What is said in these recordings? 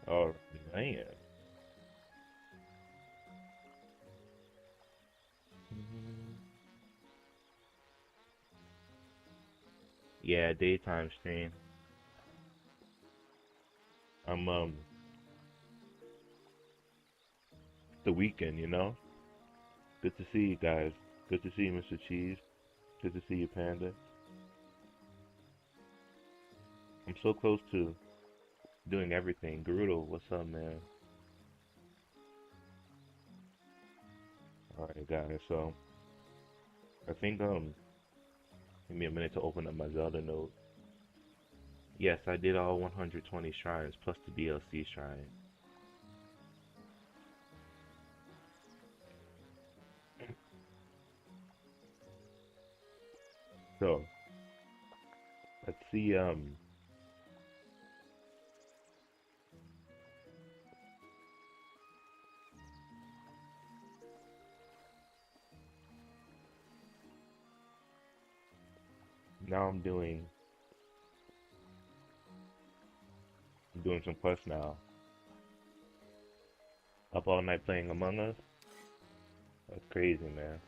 Oh man. Mhm. Yeah, daytime stream. I'm the weekend, you know. Good to see you guys. Good to see you, Mr. Cheese. Good to see you, Panda. I'm so close to doing everything. Gerudo, what's up, man? All right, guys. So I think give me a minute to open up my Zelda note. Yes, I did all 120 shrines plus the DLC shrine. So let's see. Now I'm doing some quests now. Up all night playing Among Us. That's crazy, man.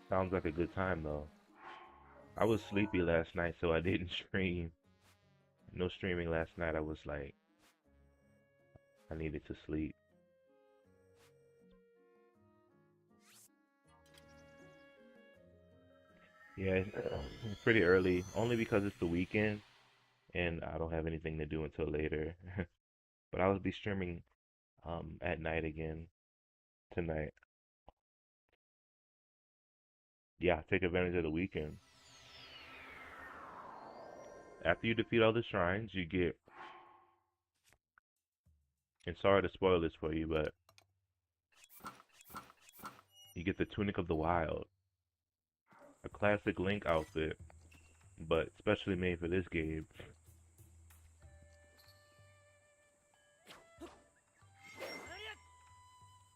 Sounds like a good time though. I was sleepy last night, so I didn't stream. No streaming last night. I was like, I needed to sleep. Yeah, it's pretty early, only because it's the weekend and I don't have anything to do until later. But I will be streaming at night again tonight. Yeah, take advantage of the weekend. After you defeat all the shrines, you get, and sorry to spoil this for you, but you get the Tunic of the Wild, a classic Link outfit, but specially made for this game.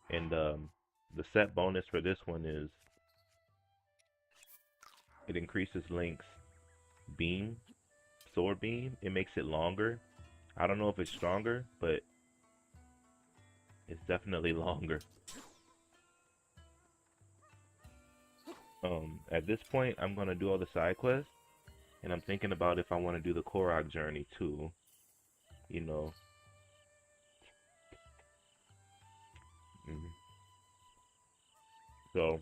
And the set bonus for this one is it increases Link's beam, sword beam. It makes it longer. I don't know if it's stronger, but it's definitely longer. At this point, I'm gonna do all the side quests, and I'm thinking about if I want to do the Korok journey too. You know, Mhm. So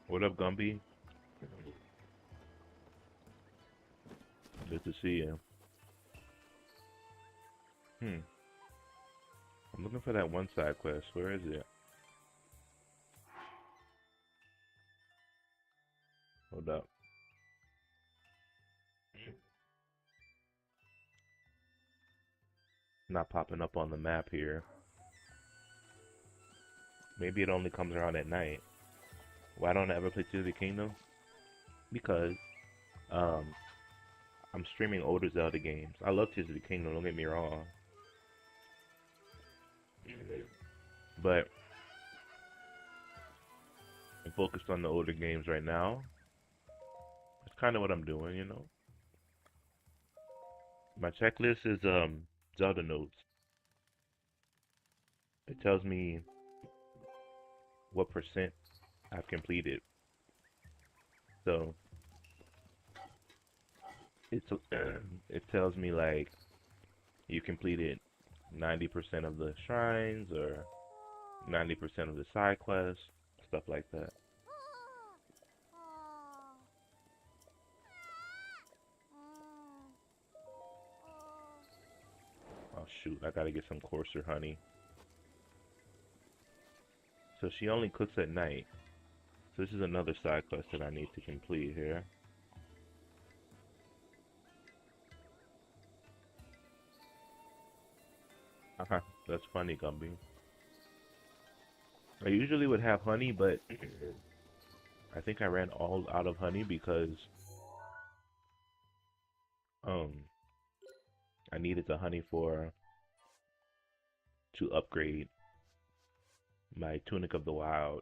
what up, Gumby? Good to see you. Hmm. I'm looking for that one side quest. Where is it? Hold up. Not popping up on the map here. Maybe it only comes around at night. Why don't I ever play Tears of the Kingdom? Because um, I'm streaming older Zelda games. I love Tears of the Kingdom. Don't get me wrong, but I'm focused on the older games right now. That's kind of what I'm doing, you know. My checklist is Zelda notes. It tells me what percent I've completed. So it's it tells me like you completed 90% of the shrines or 90% of the side quests, stuff like that. Oh shoot, I gotta get some coarser honey. So she only cooks at night. So this is another side quest that I need to complete here. Haha, that's funny, Gumby. I usually would have honey, but I think I ran all out of honey because um I needed the honey for to upgrade my Tunic of the Wild.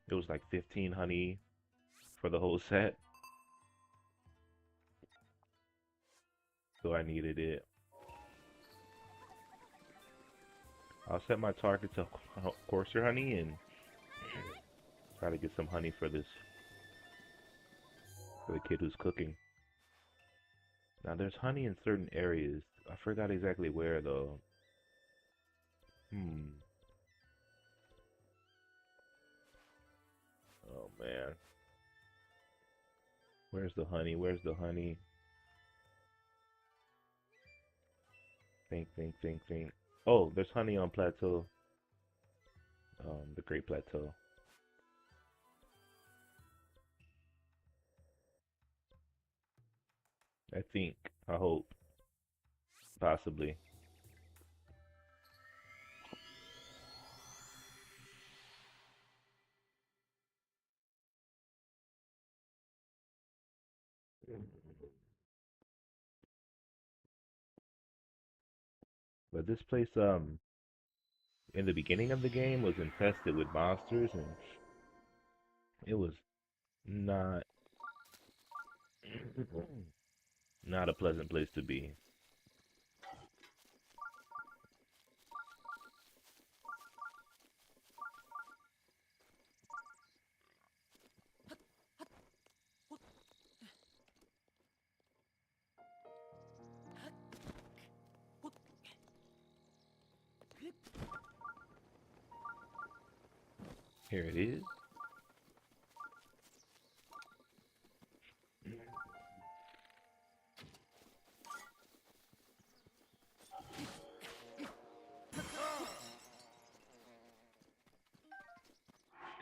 It was like 15 honey for the whole set, so I needed it. I'll set my target to coarser honey and try to get some honey for the kid who's cooking. Now there's honey in certain areas. I forgot exactly where though. Hmm. Oh man. Where's the honey? Where's the honey? Think, think, think, think. Oh, there's honey on plateau. The Great Plateau. I think. I hope. Possibly. But this place, in the beginning of the game, was infested with monsters, and it was not not a pleasant place to be. Here it is.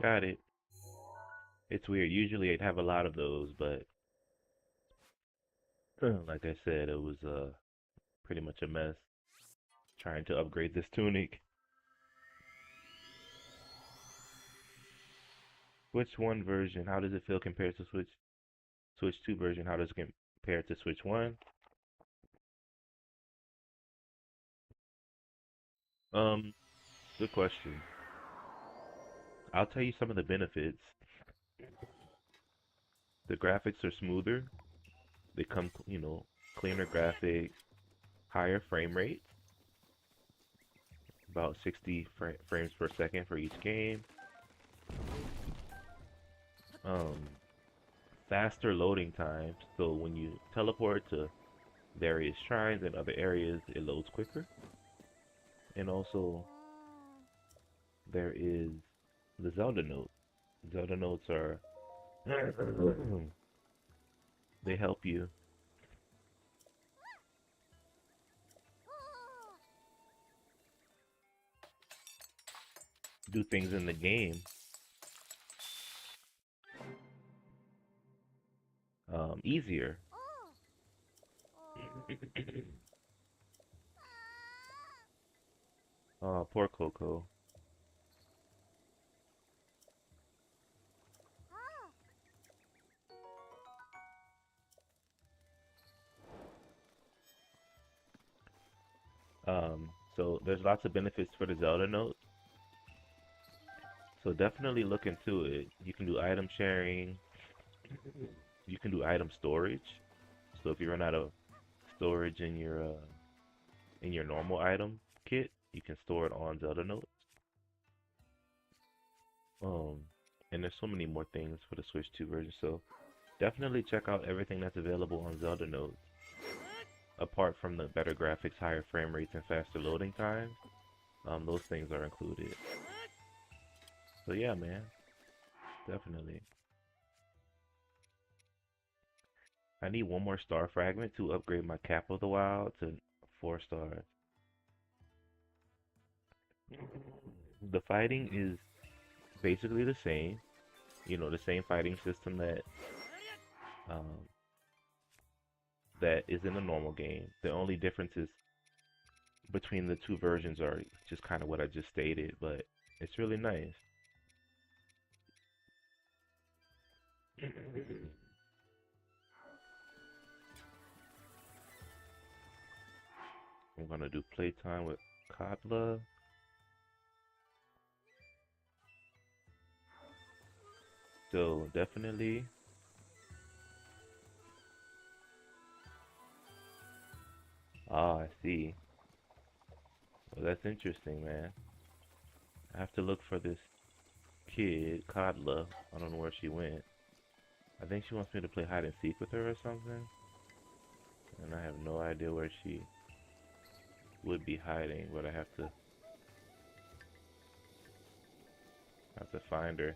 Got it. It's weird. Usually I'd have a lot of those, but like I said, it was pretty much a mess trying to upgrade this tunic. Switch 1 version, how does it feel compared to Switch 2 version? How does it compare to Switch 1? Um, Good question. I'll tell you some of the benefits. The graphics are smoother. They come, cleaner graphics, higher frame rate, about 60 frames per second for each game. Um, Faster loading times. So when you teleport to various shrines and other areas, it loads quicker. And also, there is the Zelda notes. Zelda notes are they help you do things in the game easier. Oh, poor Coco. So there's lots of benefits for the Zelda note. So definitely look into it. You can do item sharing. You can do item storage. So if you run out of storage in your normal item kit, you can store it on Zelda notes. Um, and there's so many more things for the Switch 2 version. So definitely check out everything that's available on Zelda notes. Apart from the better graphics, higher frame rates, and faster loading times, those things are included. So yeah, man, definitely. I need one more star fragment to upgrade my Cap of the Wild to 4 stars. The fighting is basically the same. The same fighting system um, that is in the normal game. The only differences between the two versions are just kind of what I just stated, but it's really nice. I'm gonna do playtime with Katla. So definitely, ah, I see. Well, that's interesting, man. I have to look for this kid, Kadla. I don't know where she went. I think she wants me to play hide and seek with her or something, and I have no idea where she would be hiding, but I have to find her.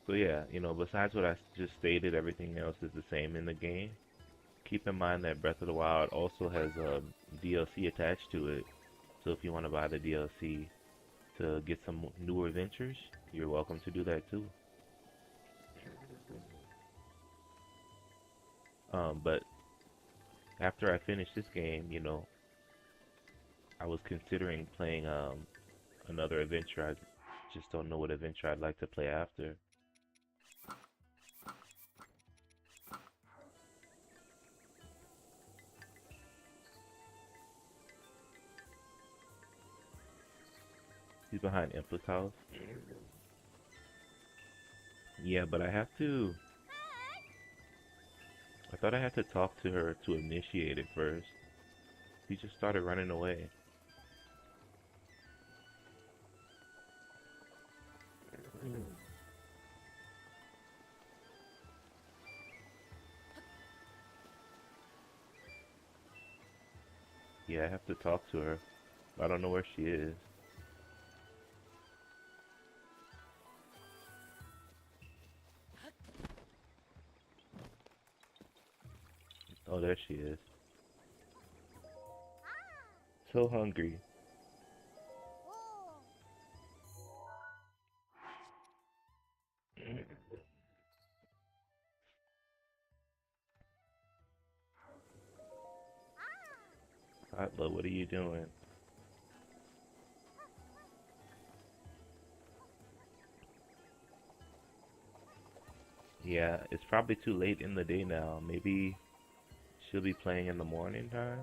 So yeah, besides what I just stated, everything else is the same in the game. Keep in mind that Breath of the Wild also has DLC attached to it. So if you want to buy the DLC to get some new adventures, you're welcome to do that too. But after I finish this game, I was considering playing another adventure. I just don't know what adventure I'd like to play after. He's behind Empress House. Yeah, but I have to. I thought I had to talk to her to initiate it first. He just started running away. Yeah, I have to talk to her. I don't know where she is. Oh, there she is. So hungry. Atla, what are you doing? Yeah, it's probably too late in the day now. Maybe she'll be playing in the morning time?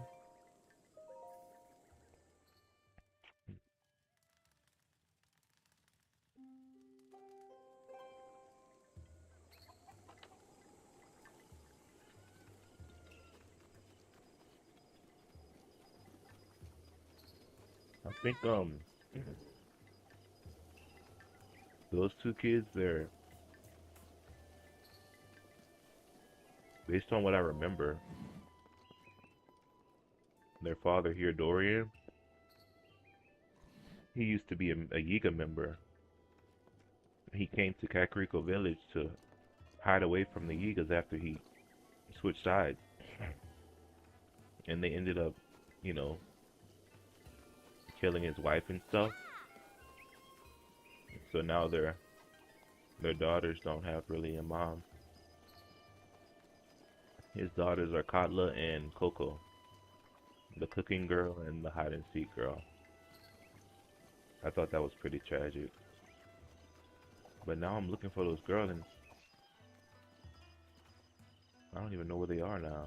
I think those two kids, they're based on what I remember, their father here, Dorian, he used to be a Yiga member. He came to Kakariko Village to hide away from the Yigas after he switched sides. And they ended up, you know, killing his wife and stuff. So now their daughters don't have really a mom. His daughters are Katla and Coco, the cooking girl and the hide and seek girl. I thought that was pretty tragic. But now I'm looking for those girls and I don't even know where they are now.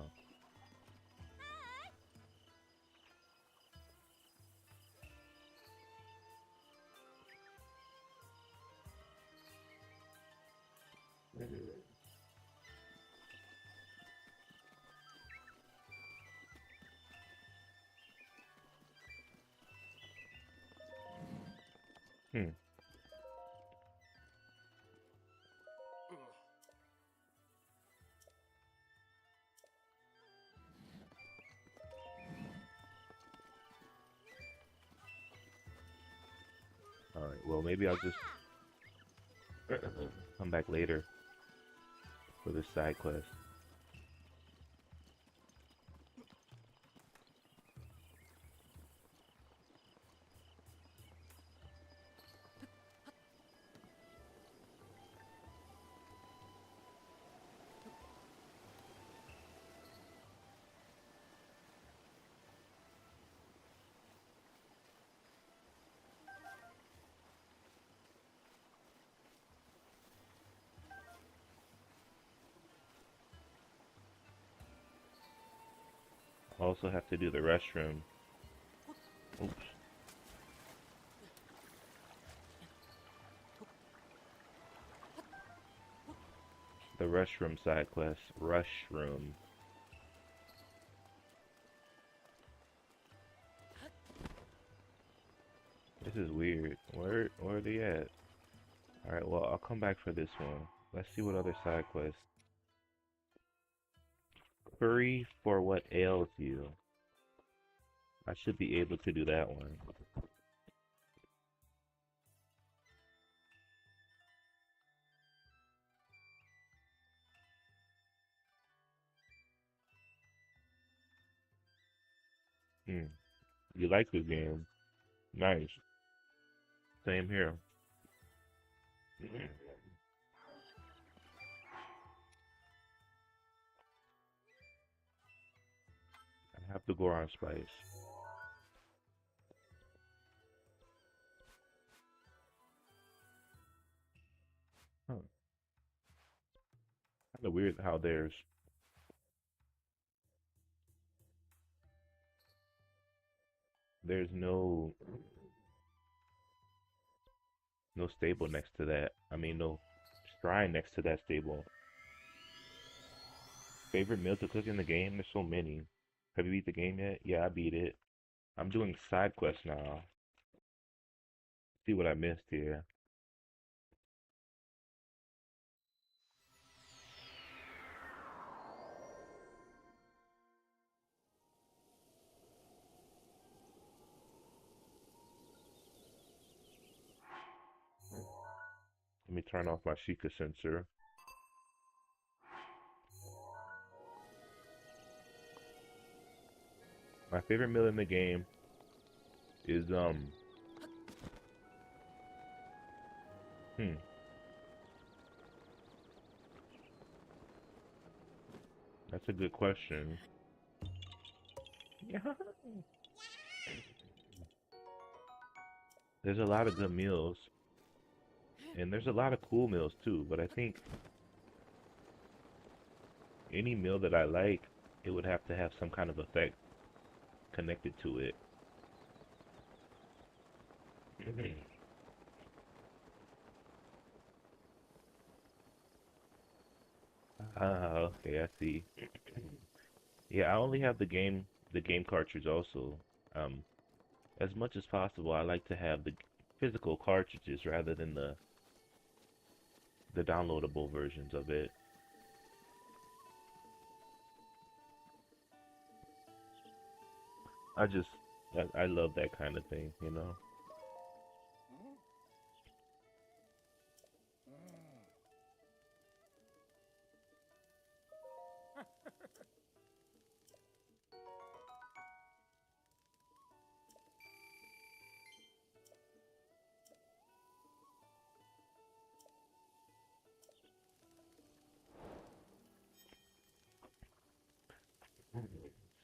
Hmm. Alright, well maybe I'll just come back later for this side quest. I also have to do the restroom. Oops. rush room side quest. Rush room. This is weird. Where are they at? Alright, well I'll come back for this one. Let's see what other side quests. Hurry for what ails you. I should be able to do that one. Hmm. You like this game? Nice. Same here. I have to go on spice. Huh. Kind of weird how there's no stable next to that. I mean no shrine next to that stable. Favorite meal to cook in the game? There's so many. Have you beat the game yet? Yeah, I beat it. I'm doing side quests now. See what I missed here. Let me turn off my Sheikah sensor. My favorite meal in the game is hmm. That's a good question. Yeah. There's a lot of good meals, and there's a lot of cool meals too, but I think any meal that I like, it would have to have some kind of effect connected to it. Ah, okay, I see. Yeah, I only have the game cartridge also. Um, as much as possible, I like to have the physical cartridges rather than the downloadable versions of it. I just I love that kind of thing, you know.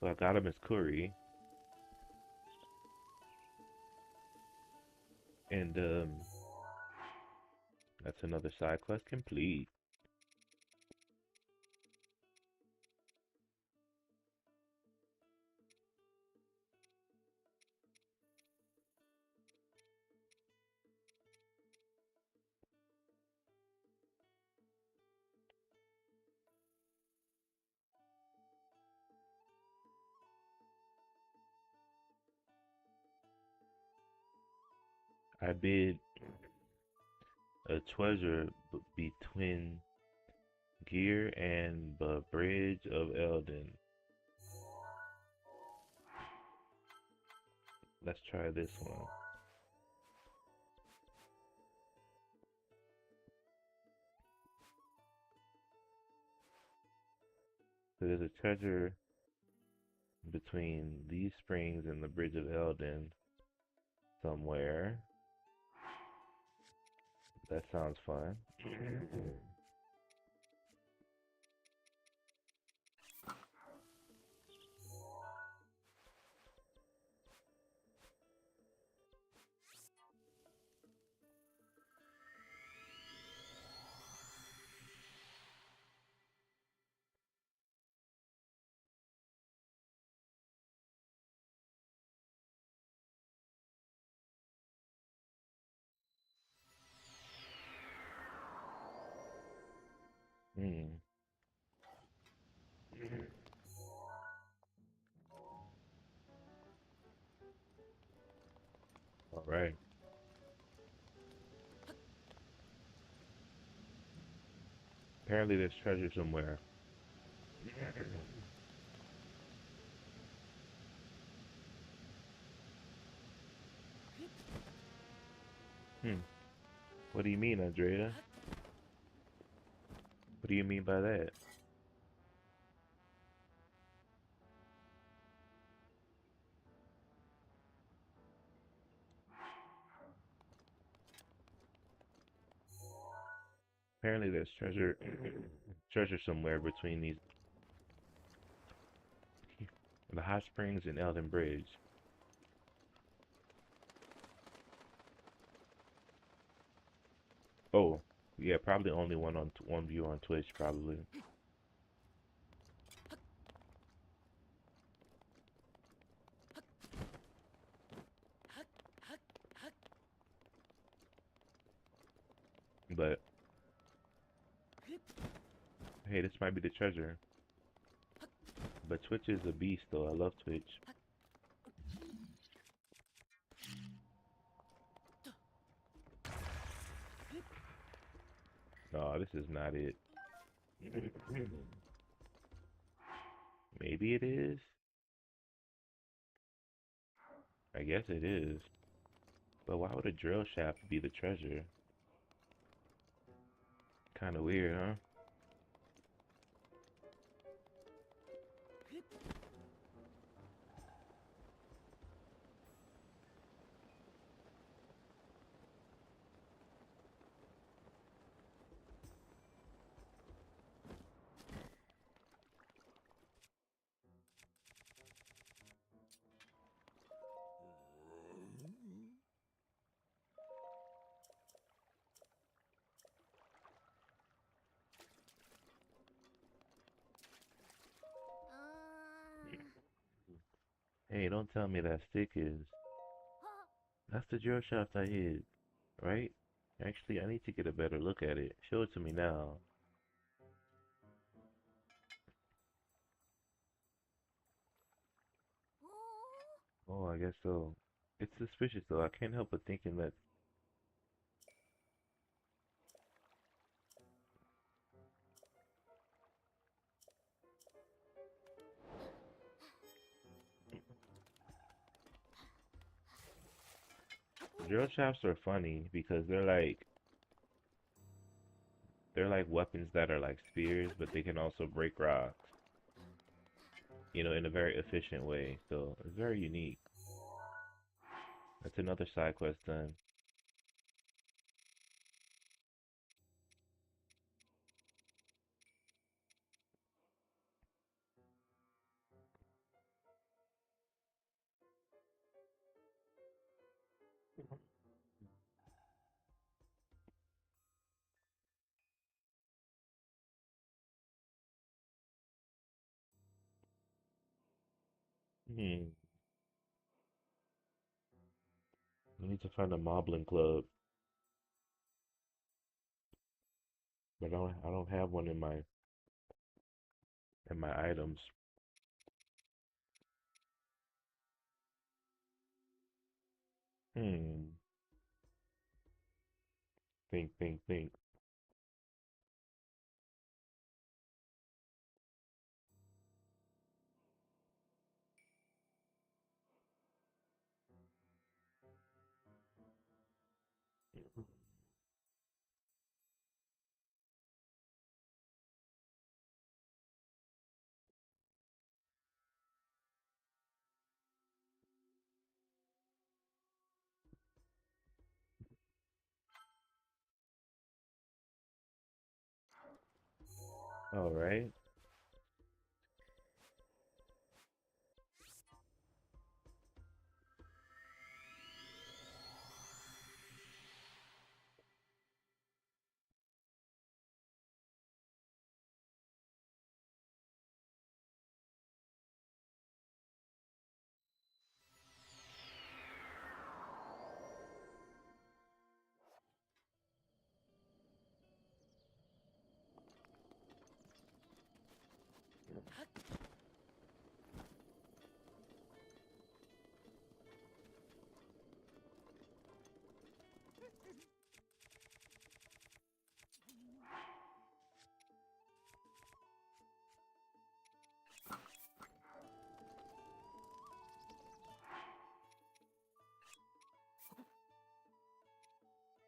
So I got him as Curry, and that's another side quest complete. I bid a treasure between Gear and the Bridge of Elden. Let's try this one. So there's a treasure between these springs and the Bridge of Elden somewhere. That sounds fun. Hmm. All right. Apparently there's treasure somewhere. Hmm. What do you mean, Andrea? What do you mean by that? Apparently there's treasure somewhere between these the hot springs and Elden Bridge. Oh, yeah, probably only one view on Twitch, probably. But hey, this might be the treasure. But Twitch is a beast, though. I love Twitch. No, this is not it. Maybe it is. I guess it is. But why would a drill shaft be the treasure? Kind of weird, huh? Hey, don't tell me that stick is. That's the drill shaft I hid, right? Actually, I need to get a better look at it. Show it to me now. Oh, I guess so. It's suspicious though. I can't help but thinking that. Drill shafts are funny because they're like weapons that are like spears, but they can also break rocks, in a very efficient way. So it's very unique. That's another side quest done. Hmm. I need to find a moblin club, but I don't have one in my items. Hmm. Think, think, think. All right.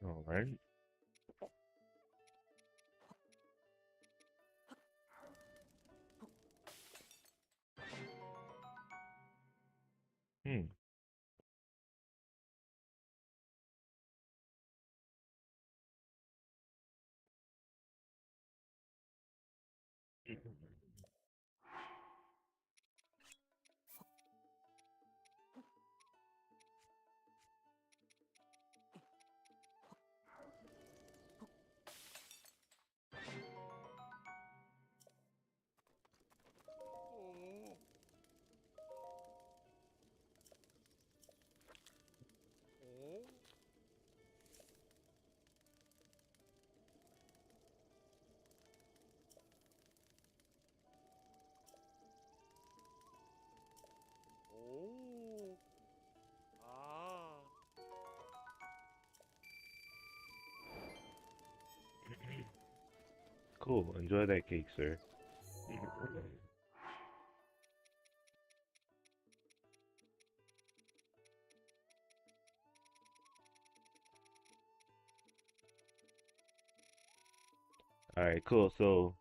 All right. Hmm. Cool. Enjoy that cake, sir. All right, cool. So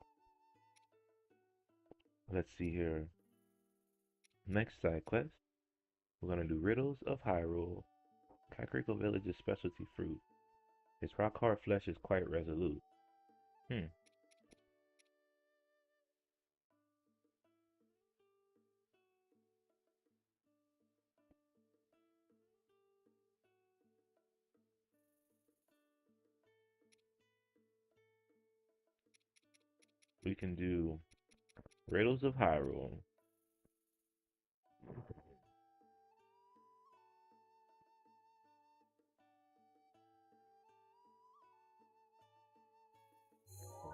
let's see here. Next side quest. We're gonna do Riddles of Hyrule. Kakariko Village's specialty fruit. Its rock-hard flesh is quite resolute. Hmm. We can do Riddles of Hyrule.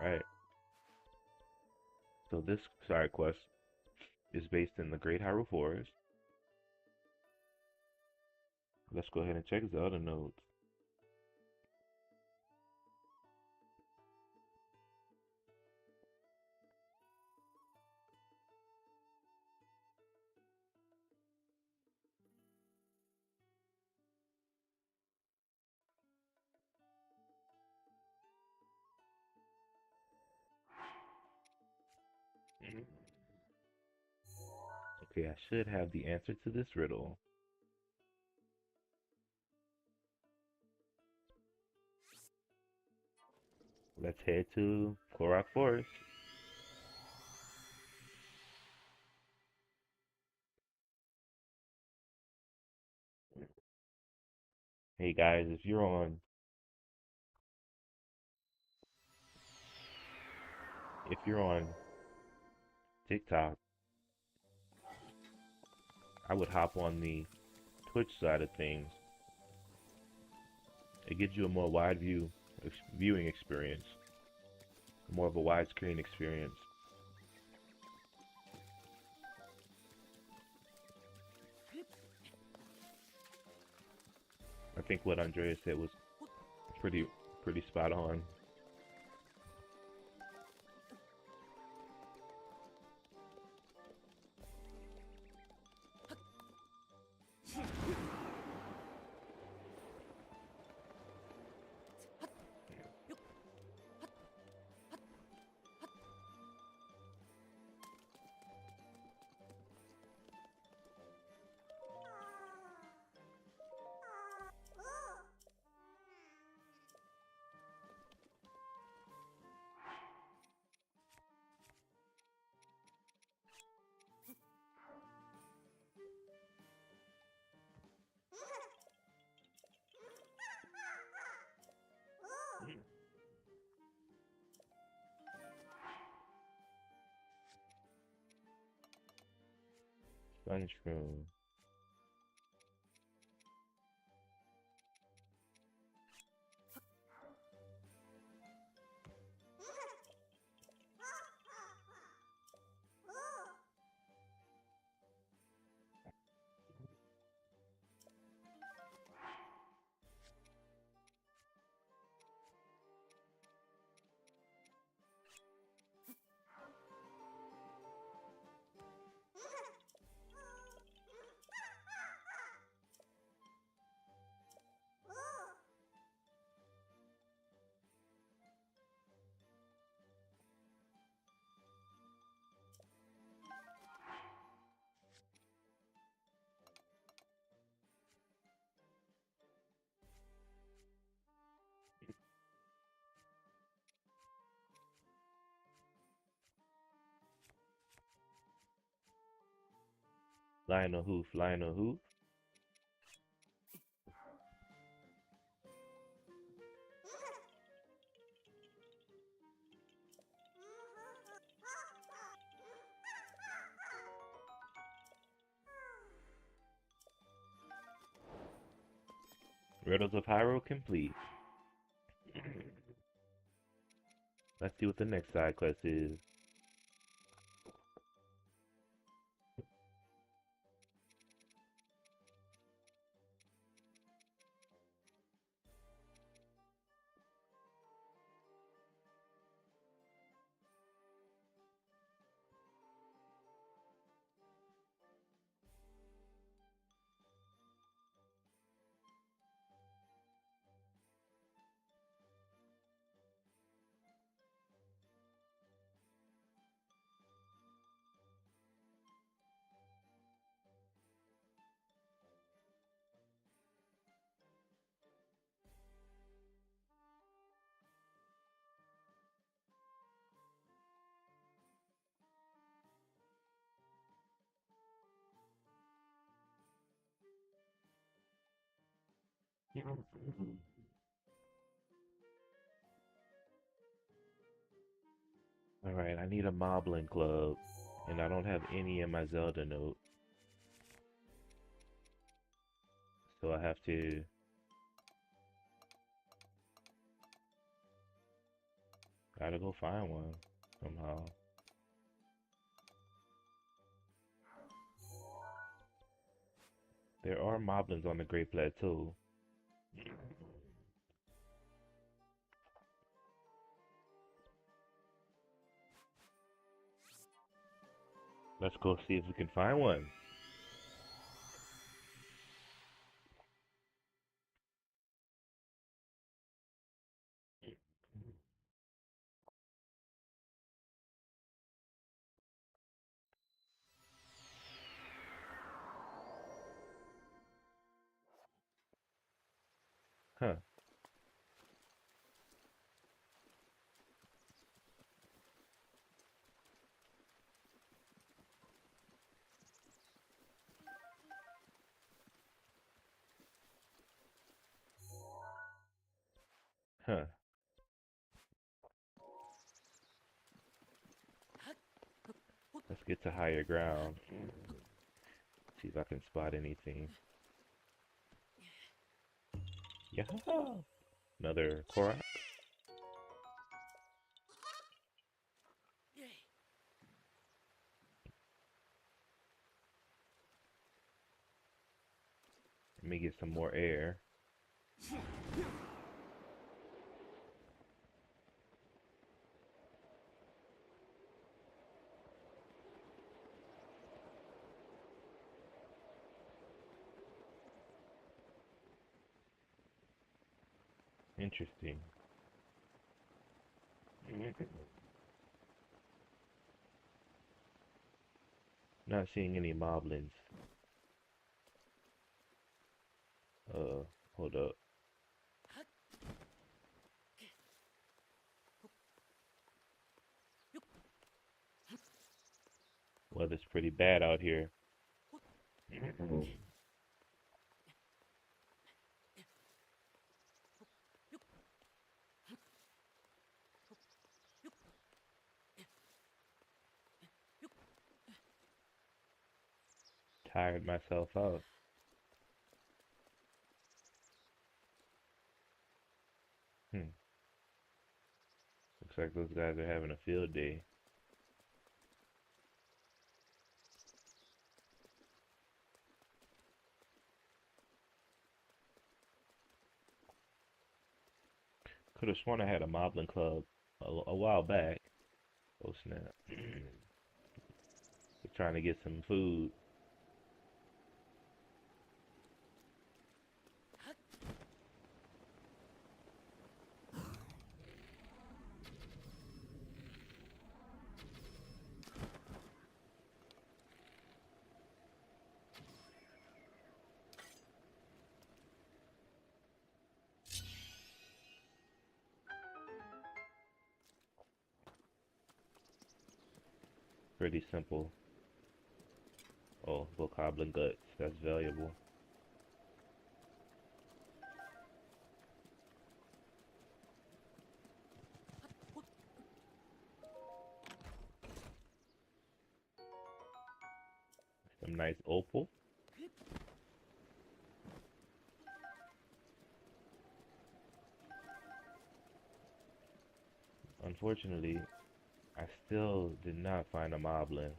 Right. So this side quest is based in the Great Hyrule Forest. Let's go ahead and check Zelda notes. Okay, I should have the answer to this riddle. Let's head to Korok Forest. Hey guys, if you're on TikTok, I would hop on the Twitch side of things. It gives you a more wide viewing experience, more of a widescreen experience. I think what Andrea said was pretty pretty spot on. Sunshroom. Lionel Hoof, Lionel Hoof. Riddles of Hyrule complete. Let's see what the next side quest is. Alright, I need a Moblin Club, and I don't have any in my Zelda note. So I have to... Gotta go find one, somehow. There are Moblins on the Great Plateau. Let's go see if we can find one. Huh. Huh. Let's get to higher ground. See if I can spot anything. Yeah. Another Korok. Let me get some more air. Interesting. Not seeing any Moblins. Hold up. Weather's pretty bad out here. Tired myself out. Hmm. Looks like those guys are having a field day. Could have sworn I had a Moblin Club a while back. Oh snap. We're trying to get some food. Pretty simple. Oh, bokoblin guts. That's valuable. Some nice opal. Unfortunately, I still did not find a moblin.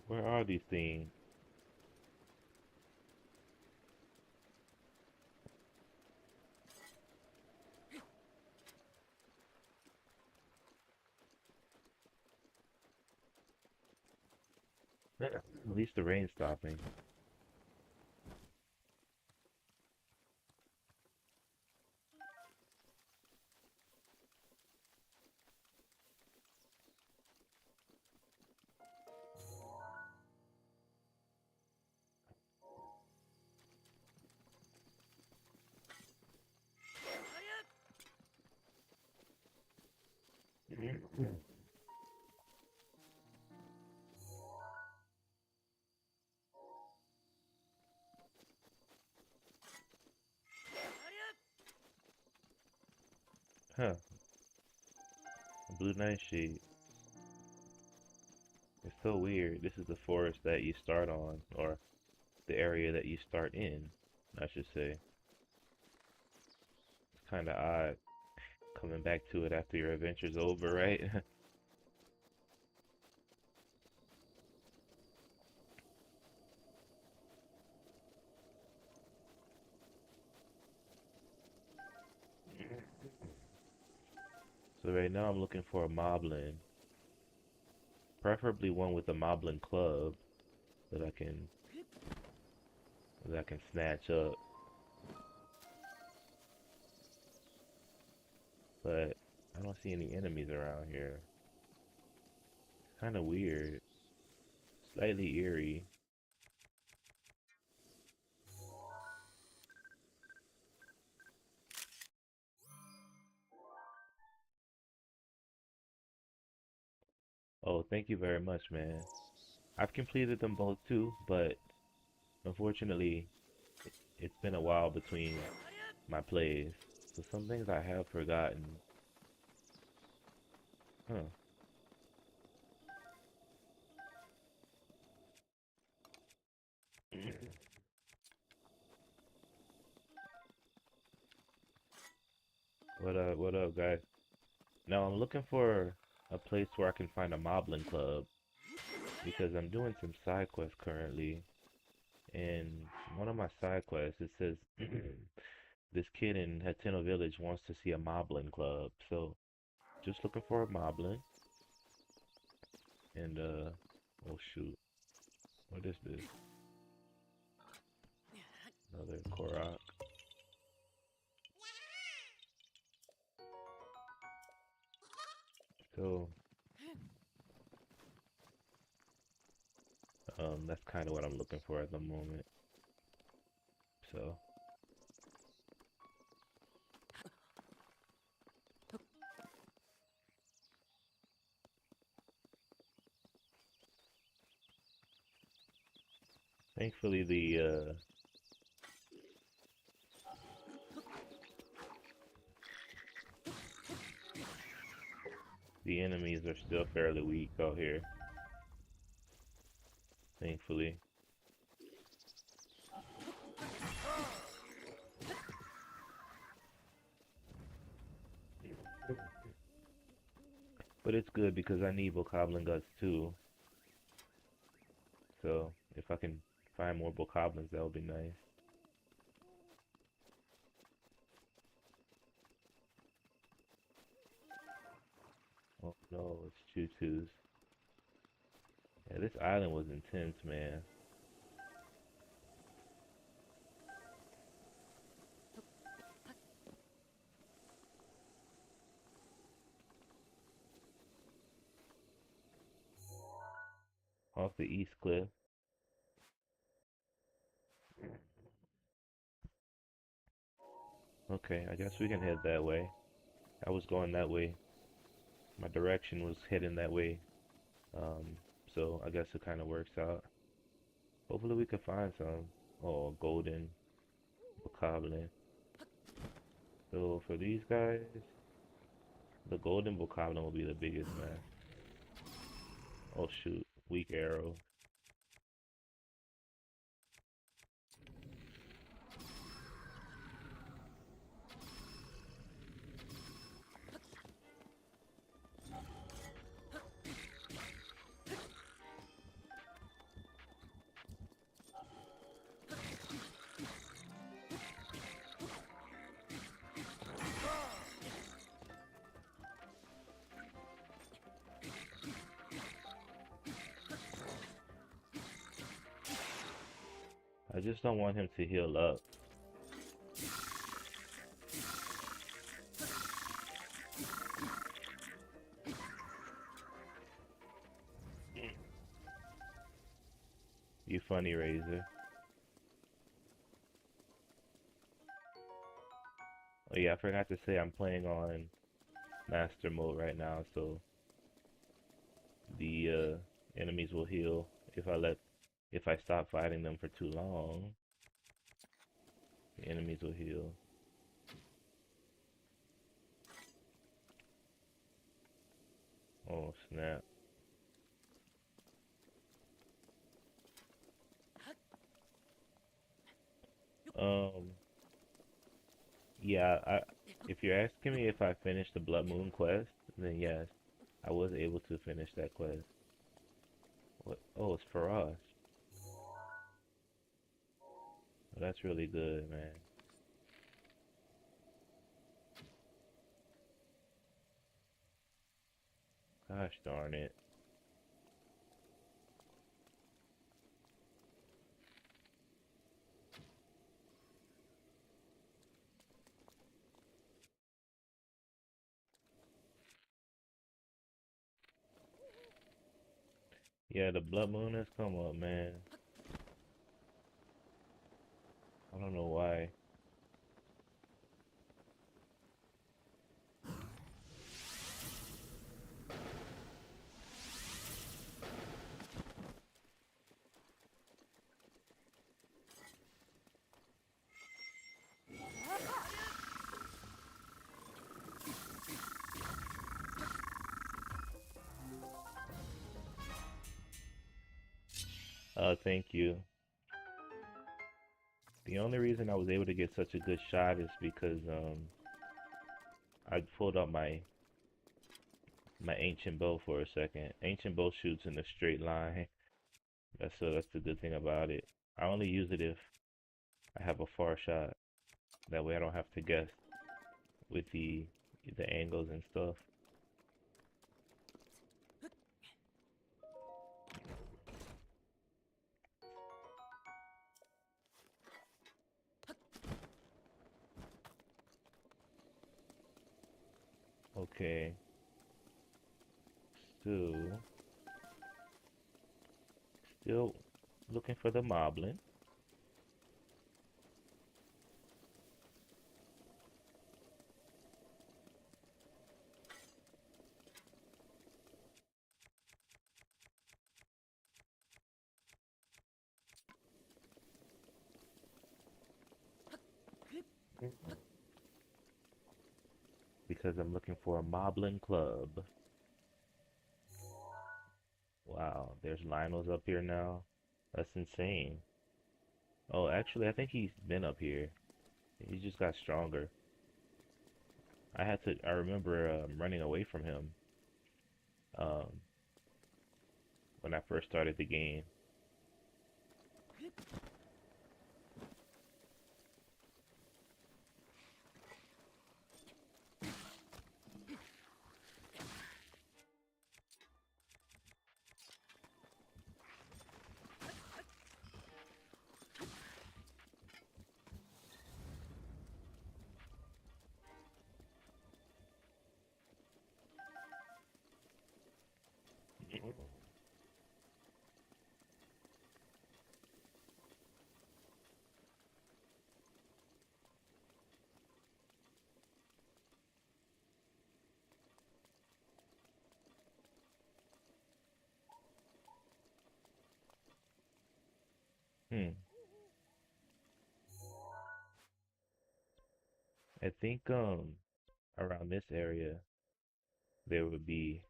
Where are these things? At least the rain's stopping. Huh. A blue nightshade. It's so weird. This is the forest that you start on, or the area that you start in, I should say. It's kind of odd coming back to it after your adventure's over, right? So right now I'm looking for a moblin, preferably one with a moblin club that I can snatch up. But I don't see any enemies around here. It's kind of weird, slightly eerie. Oh, thank you very much, man. I've completed them both too, but unfortunately, it's been a while between my plays. So some things I have forgotten. Huh. What up, guys? Now I'm looking for a place where I can find a Moblin Club because I'm doing some side quests currently. And one of my side quests, it says this kid in Hateno Village wants to see a Moblin Club. So just looking for a Moblin. And oh shoot, what is this? Another Korok. So that's kind of what I'm looking for at the moment. So thankfully the enemies are still fairly weak out here. Thankfully. But it's good because I need bokoblin guts too. So if I can find more bokoblins, that would be nice. Oh no, it's choo-choos. Yeah, this island was intense, man. Off the east cliff. Okay, I guess we can head that way. I was going that way. My direction was heading that way. Um, so I guess it kind of works out. Hopefully we can find some. Oh, golden bokoblin. So for these guys, the golden bokoblin will be the biggest, man. Oh shoot, weak arrow. I just don't want him to heal up. You funny, Razor. Oh yeah, I forgot to say I'm playing on master mode right now, so the enemies will heal if I stop fighting them for too long. The enemies will heal. Oh snap. Um, yeah, if you're asking me if I finished the Blood Moon quest, then yes, I was able to finish that quest. What? Oh, it's Faraz. Oh, that's really good, man. Gosh darn it. Yeah, the Blood Moon has come up, man. I don't know why. Thank you. The only reason I was able to get such a good shot is because I pulled up my ancient bow for a second. Ancient bow shoots in a straight line. That's the good thing about it. I only use it if I have a far shot. That way I don't have to guess with the angles and stuff. Okay, so still looking for the moblin. Because I'm looking for a moblin club. Wow, there's Lionel's up here now. That's insane. Oh, actually, I think he's been up here. He just got stronger. I remember running away from him um, when I first started the game. Hmm. I think around this area there would be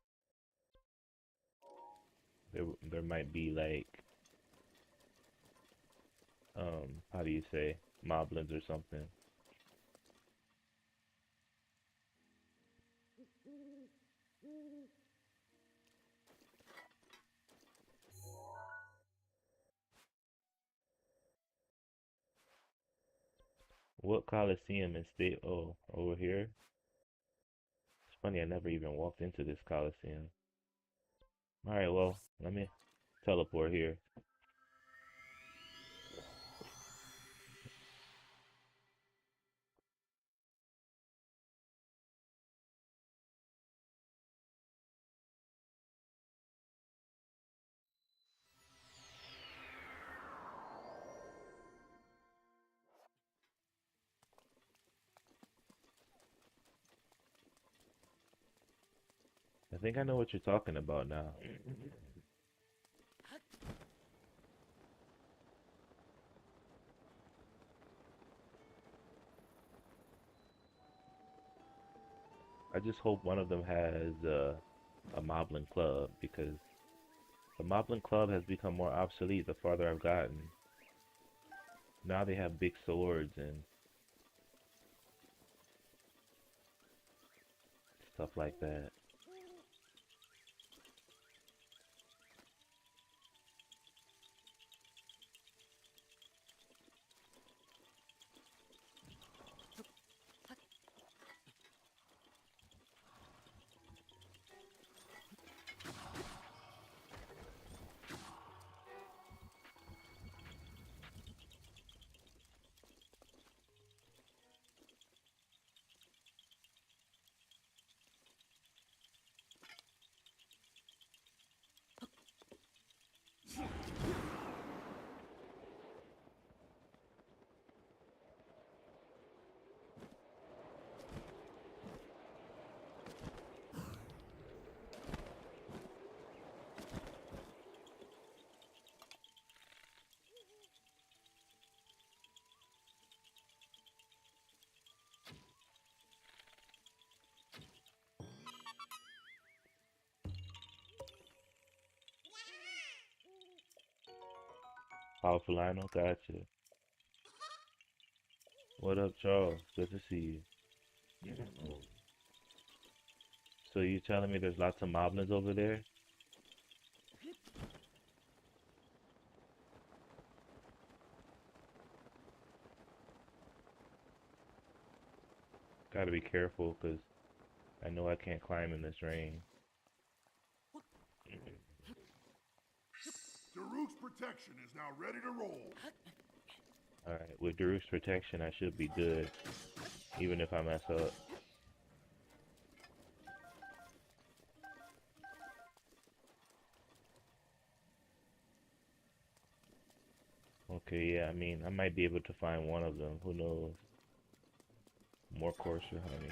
there might be like how do you say moblins or something. What Coliseum and state? Oh, over here. It's funny I never even walked into this Coliseum. All right, well let me teleport here. I think I know what you're talking about now. I just hope one of them has a Moblin Club because the Moblin Club has become more obsolete the farther I've gotten. Now they have big swords and stuff like that. Powerful Lionel, gotcha. What up, Charles? Good to see you. So you telling me there's lots of moblins over there? Gotta be careful, 'cause I know I can't climb in this rain. Daruk's protection is now ready to roll. Alright, with Daruk's protection, I should be good, even if I mess up. Okay, yeah, I mean, I might be able to find one of them. Who knows? More coarser honey.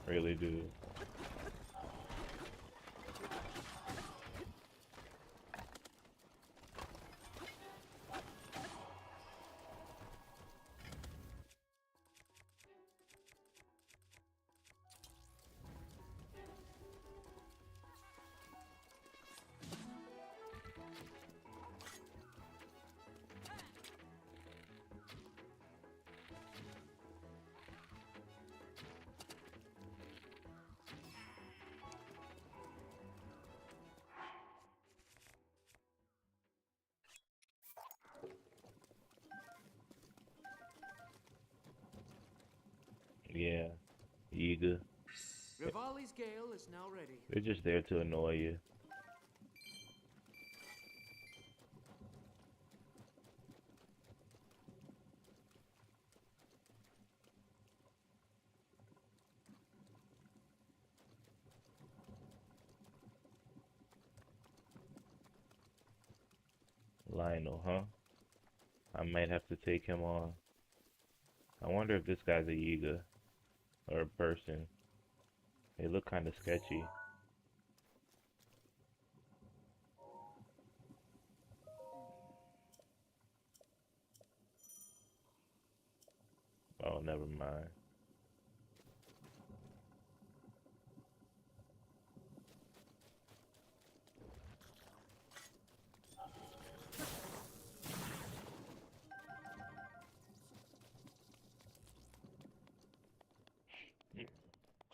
Really do. Yeah, eager. Rivali's Gale is now ready. They're just there to annoy you. Lionel, huh? I might have to take him on. I wonder if this guy's a Yiga or a person. They look kind of sketchy. Oh, never mind.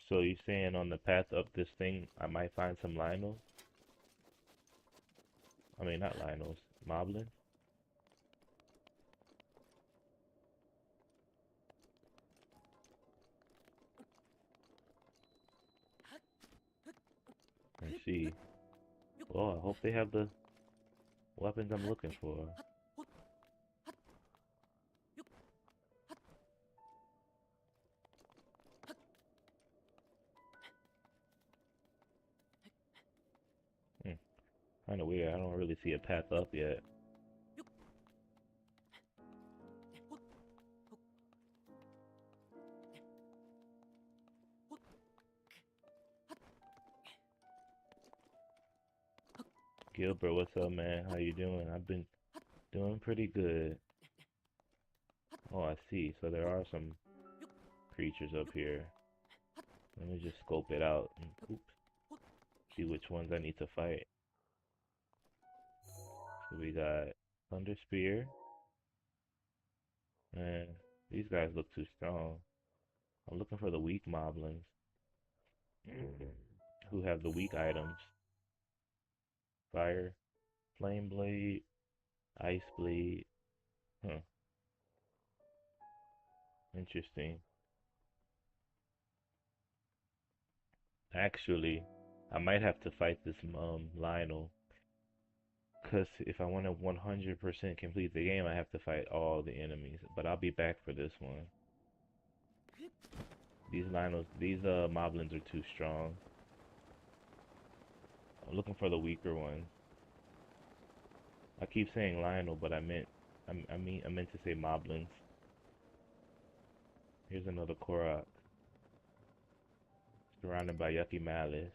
So you saying on the path up this thing, I might find some Lionels? I mean, not Lionels, Moblins? I see. Well, I hope they have the weapons I'm looking for. Hmm, kind of weird. I don't really see a path up yet. Gilbert, what's up, man? How you doing? I've been doing pretty good. Oh, I see. So there are some creatures up here. Let me just scope it out and oops, see which ones I need to fight. So we got Thunder Spear. Man, these guys look too strong. I'm looking for the weak moblins who have the weak items. Fire, Flame Blade, Ice Blade. Huh, interesting. Actually, I might have to fight this Lionel. Because if I want to 100% complete the game, I have to fight all the enemies. But I'll be back for this one. These moblins are too strong. I'm looking for the weaker ones. I keep saying Lionel, but I meant to say moblins. Here's another Korok, surrounded by Yucky Malice.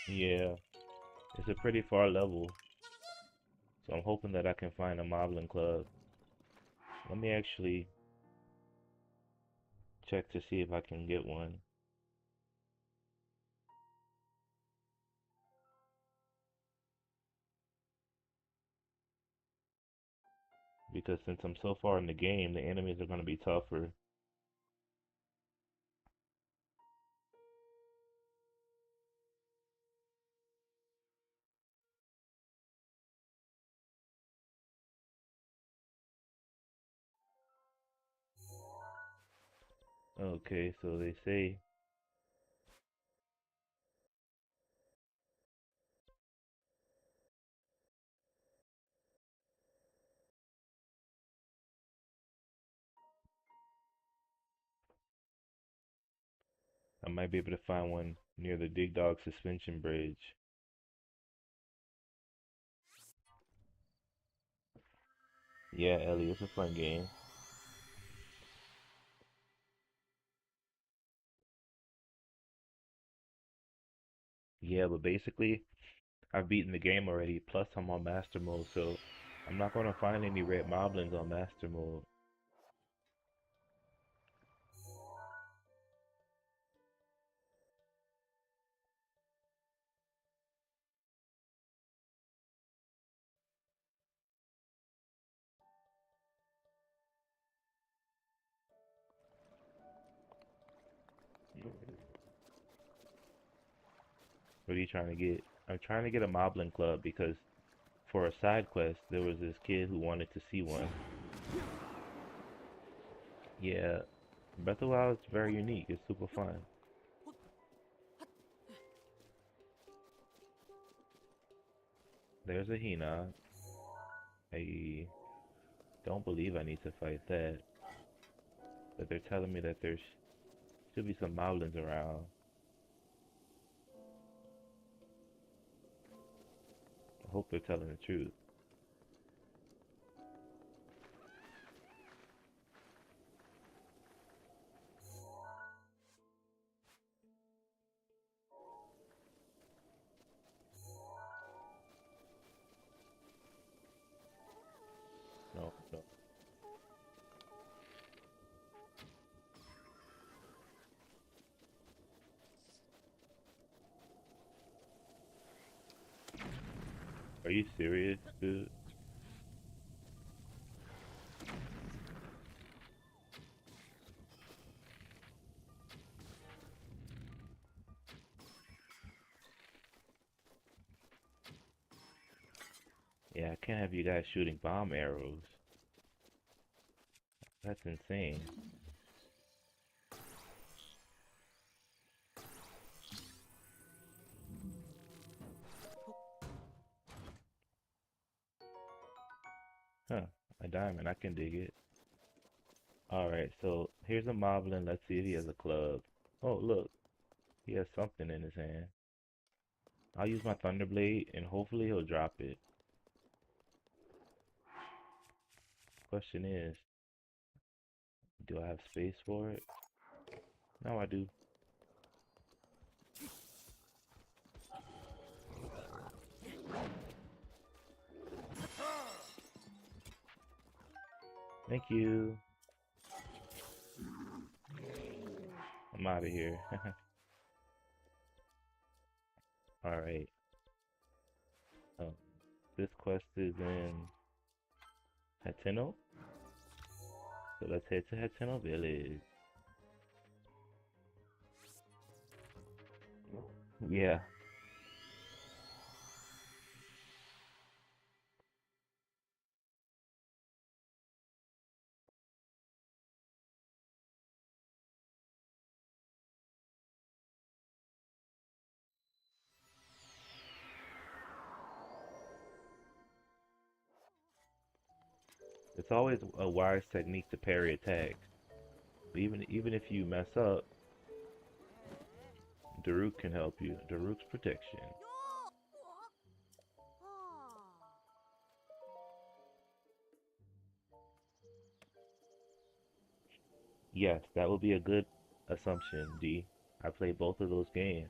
Yeah, it's a pretty far level, so I'm hoping that I can find a Moblin Club. Let me actually check to see if I can get one. Because since I'm so far in the game, the enemies are going to be tougher. Okay, so they say I might be able to find one near the Dig Dog suspension bridge. Yeah, Ellie, it's a fun game. Yeah, but basically, I've beaten the game already, plus I'm on Master Mode, so I'm not going to find any red moblins on Master Mode. What are you trying to get? I'm trying to get a Moblin Club because for a side quest, there was this kid who wanted to see one. Yeah, Breath of the Wild is very unique. It's super fun. There's a Hina. I don't believe I need to fight that, but they're telling me that there's should be some moblins around. I hope they're telling the truth. No, no. Are you serious, dude? Yeah, I can't have you guys shooting bomb arrows. That's insane. Huh, a diamond, I can dig it. Alright, so here's a moblin. Let's see if he has a club. Oh, look, he has something in his hand. I'll use my Thunderblade and hopefully he'll drop it. Question is, do I have space for it? No, I do. Thank you. I'm out of here. Alright. Oh, this quest is in Hateno. So let's head to Hateno Village. Yeah. It's always a wise technique to parry attacks. Even if you mess up, Daruk can help you. Daruk's protection. Yes, that would be a good assumption, D. I played both of those games.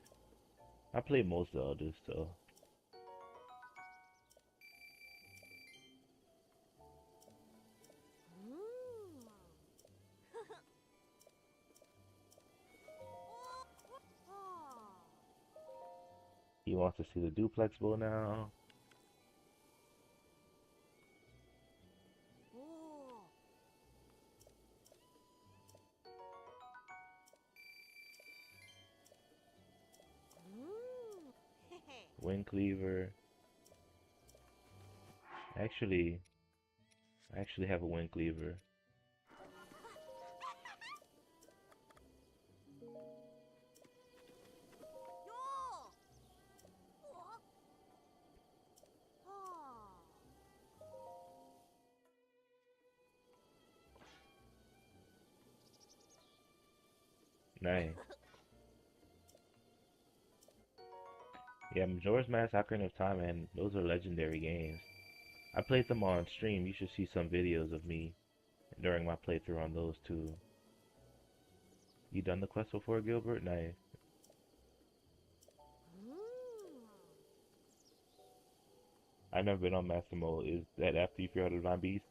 I played most Zeldas, so he wants to see the duplex bow now. Wind cleaver. Actually, I actually have a wind cleaver. Nice. Yeah, Majora's Mask, Ocarina of Time, and those are legendary games. I played them on stream. You should see some videos of me during my playthrough on those too. You done the quest before, Gilbert? Nice. I've never been on Master Mode. Is that after you figure out the Divine Beast?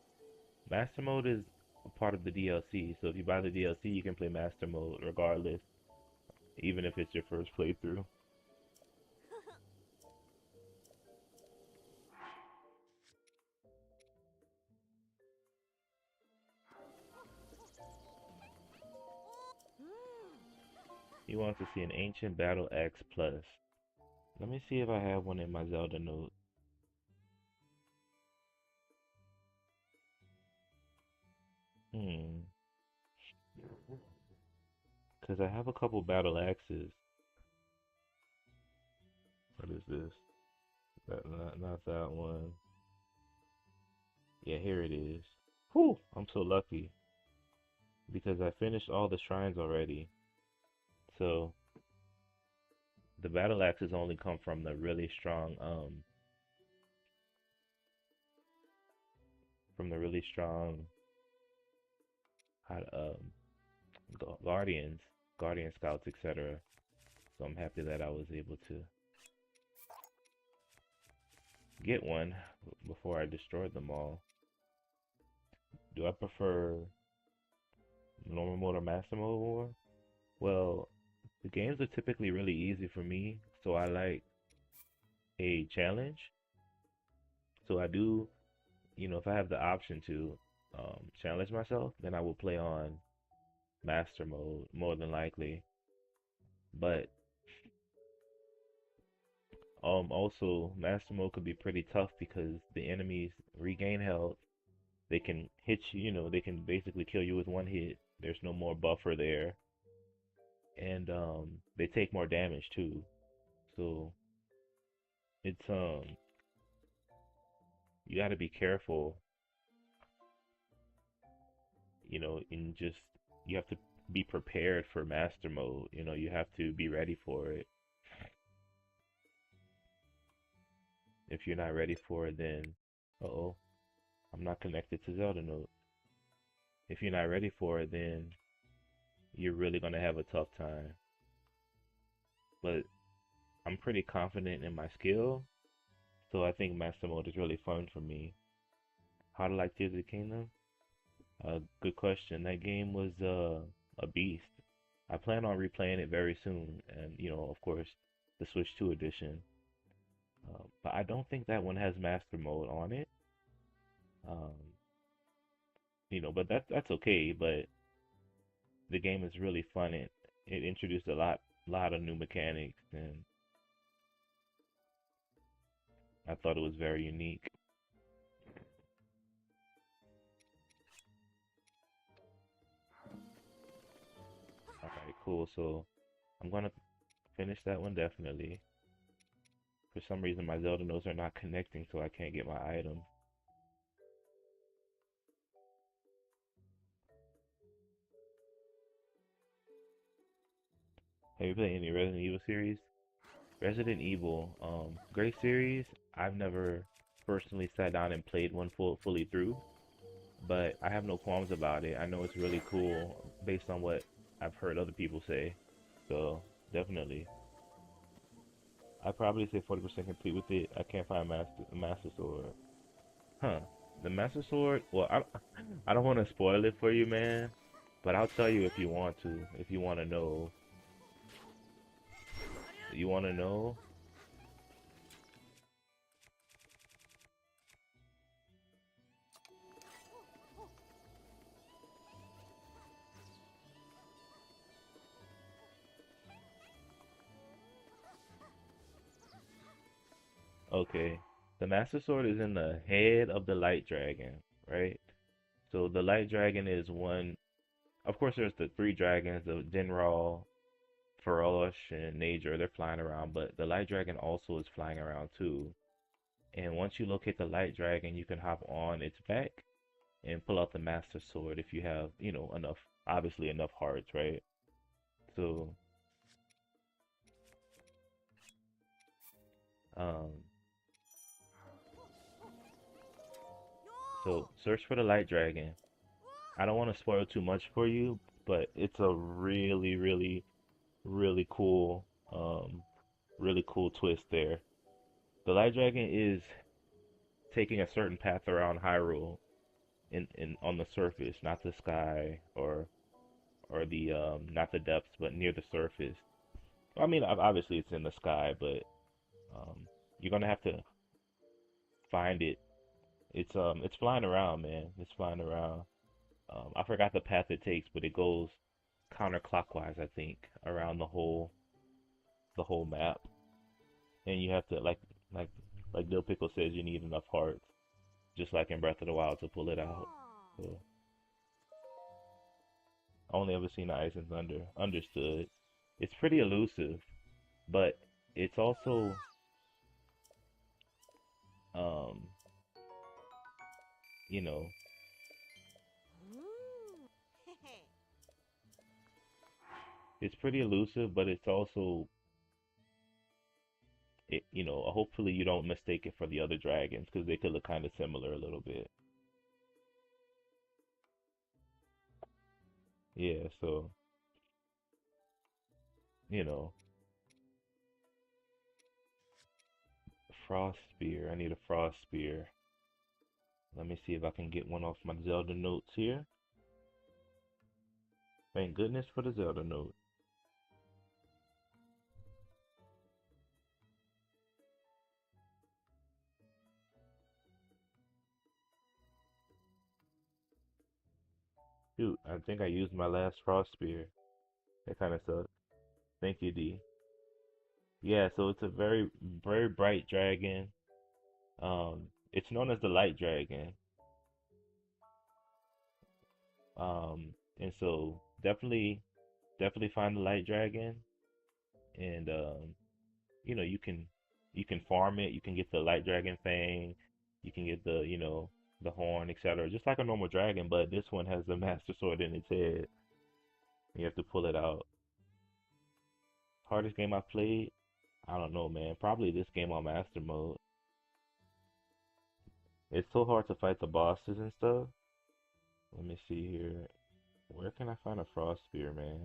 Master Mode is a part of the DLC, so if you buy the DLC, you can play Master Mode regardless, even if it's your first playthrough. He wants to see an Ancient Battle X Plus. Let me see if I have one in my Zelda note. Hmm. Because I have a couple battle axes. What is this? Not that one. Yeah, here it is. Whew, I'm so lucky because I finished all the shrines already. So the battle axes only come from the really strong from the really strong guardians, guardian scouts, etc. So I'm happy that I was able to get one before I destroyed them all. Do I prefer normal mode or master mode more? Well, the games are typically really easy for me, so I like a challenge. So I do, if I have the option to challenge myself, then I will play on master mode more than likely. But also master mode could be pretty tough because the enemies regain health. They can hit you, they can basically kill you with one hit. There's no more buffer there, and they take more damage too. So it's you got to be careful, and just you have to be prepared for master mode. You have to be ready for it. If you're not ready for it, then uh-oh, I'm not connected to Zelda note. If you're not ready for it, then you're really gonna have a tough time. But I'm pretty confident in my skill, so I think master mode is really fun for me. How to like Tears of the Kingdom? Good question. That game was a beast. I plan on replaying it very soon, and of course, the Switch 2 edition. But I don't think that one has master mode on it. Um, but that's okay. But the game is really fun. It introduced a lot of new mechanics, and I thought it was very unique. All right, cool. So I'm gonna finish that one definitely. For some reason, my Zelda nodes are not connecting, so I can't get my items. Have you played any Resident Evil series? Resident Evil, great series. I've never personally sat down and played one fully through, but I have no qualms about it. I know it's really cool based on what I've heard other people say. So definitely, I probably say 40% complete with it. I can't find master sword. Huh? The master sword? Well, I don't want to spoil it for you, man. But I'll tell you if you want to. If you want to know, you want to know. Okay. The Master Sword is in the head of the Light Dragon, right? So the Light Dragon is one. Of course, there's the three dragons of Dinral, Farosh, and Nager. They're flying around, but the Light Dragon also is flying around too. And once you locate the Light Dragon, you can hop on its back and pull out the Master Sword if you have, enough, obviously enough hearts, right? So, um, so search for the Light Dragon. I don't want to spoil too much for you, but it's a really, really, really cool, really cool twist there. The Light Dragon is taking a certain path around Hyrule in on the surface, not the sky or the not the depths, but near the surface. I mean, obviously it's in the sky, but you're gonna have to find it. It's flying around, man. It's flying around. I forgot the path it takes, but it goes counterclockwise, I think, around the whole map. And you have to like Dill Pickle says, you need enough hearts, just like in Breath of the Wild, to pull it out. So I only ever seen the Ice and Thunder. Understood. It's pretty elusive, but it's also Um, you know, Ooh. it's pretty elusive, but it's also hopefully you don't mistake it for the other dragons because they could look kind of similar a little bit. Yeah, so, you know, frost spear. I need a frost spear. Let me see if I can get one off my Zelda notes here. Thank goodness for the Zelda note. Shoot, I think I used my last frost spear. That kind of sucks. Thank you, D. Yeah, so it's a very, very bright dragon. It's known as the light dragon. And so definitely find the light dragon, and you can farm it. You can get the light dragon fang. You can get the horn, etc. Just like a normal dragon, but this one has the master sword in its head. You have to pull it out. Hardest game I've played? I don't know, man. Probably this game on master mode. It's so hard to fight the bosses and stuff. Let me see here. Where can I find a frost spear, man?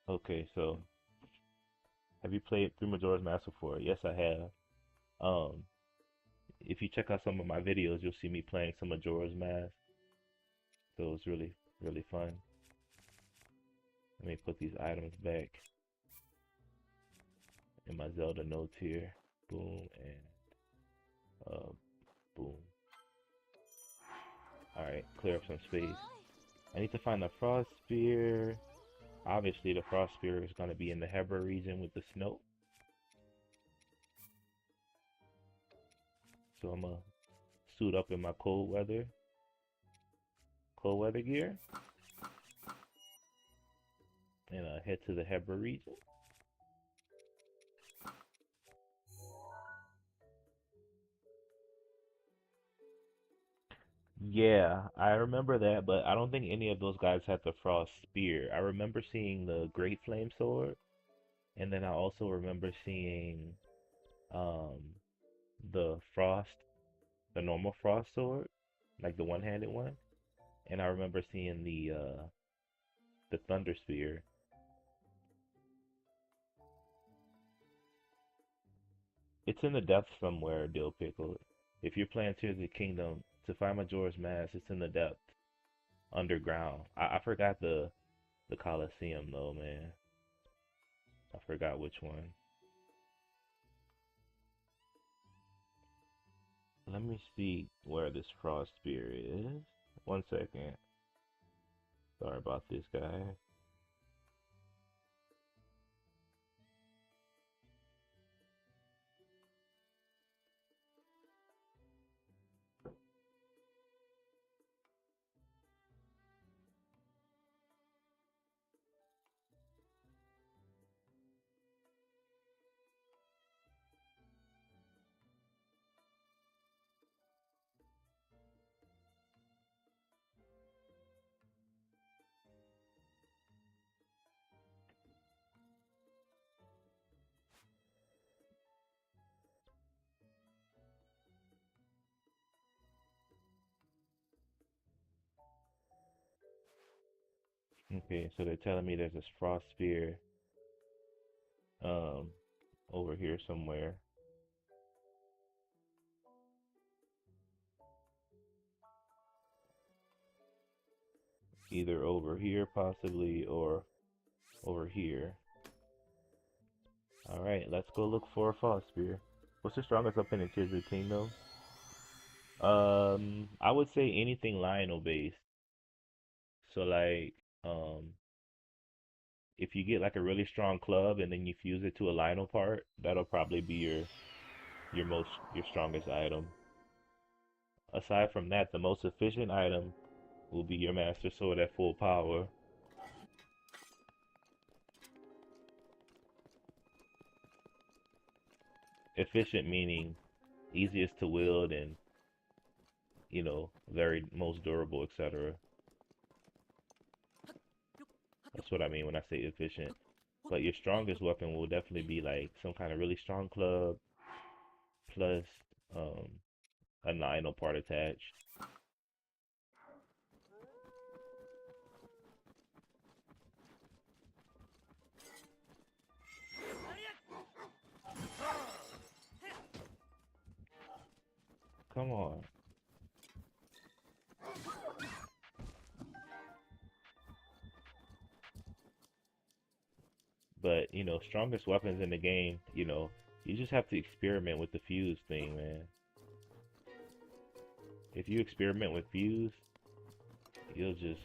Okay, so have you played through Majora's Mask before? Yes, I have. Um, if you check out some of my videos, you'll see me playing some Majora's Mask. So it's really, really fun. Let me put these items back in my Zelda notes here. Boom and uh, boom. All right, clear up some space. I need to find the frost spear. Obviously, the frost spear is going to be in the Hebra region with the snow. So I'm gonna suit up in my cold weather gear, and head to the Hebra region. Yeah, I remember that, but I don't think any of those guys had the frost spear. I remember seeing the Great Flame Sword, and then I also remember seeing um the frost, the normal frost sword, like the one-handed one, and I remember seeing the thunder spear. It's in the depths somewhere, Dill Pickle. If you're playing Tears of the Kingdom, to find Majora's Mask, it's in the depths, underground. I forgot the Coliseum though, man. I forgot which one. Let me see where this frost spear is. One second. Sorry about this, guy. Okay, so they're telling me there's this frost spear um over here somewhere. Either over here possibly or over here. Alright, let's go look for a frost spear. What's the strongest up in Tears of the Kingdom? I would say anything Lionel based. So like, um, if you get like a really strong club and then you fuse it to a Lionel part, that'll probably be your strongest item. Aside from that, the most efficient item will be your Master Sword at full power. Efficient meaning easiest to wield and, very most durable, etc. That's what I mean when I say efficient. But your strongest weapon will definitely be like some kind of really strong club plus um, a 9 part attached. Come on. But, strongest weapons in the game, you just have to experiment with the fuse thing, man. If you experiment with fuse, you'll just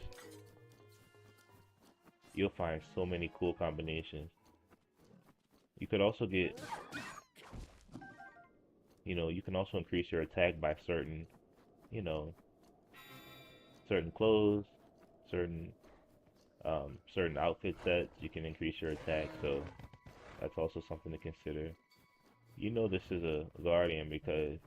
you'll find so many cool combinations. You could also get, you can also increase your attack by you know, certain clothes, certain certain outfit sets. You can increase your attack, so that's also something to consider. This is a guardian because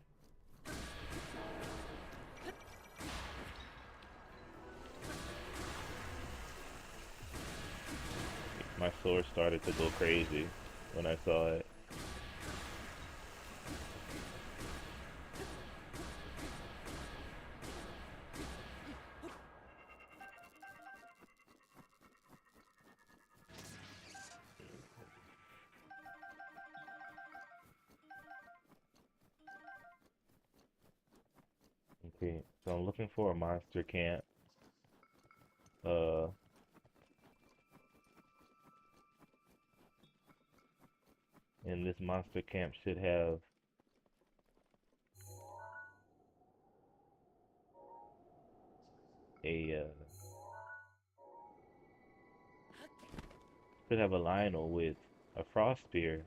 my sword started to go crazy when I saw it. Okay, so I'm looking for a monster camp. Uh, and this monster camp should have a Lionel with a frost spear.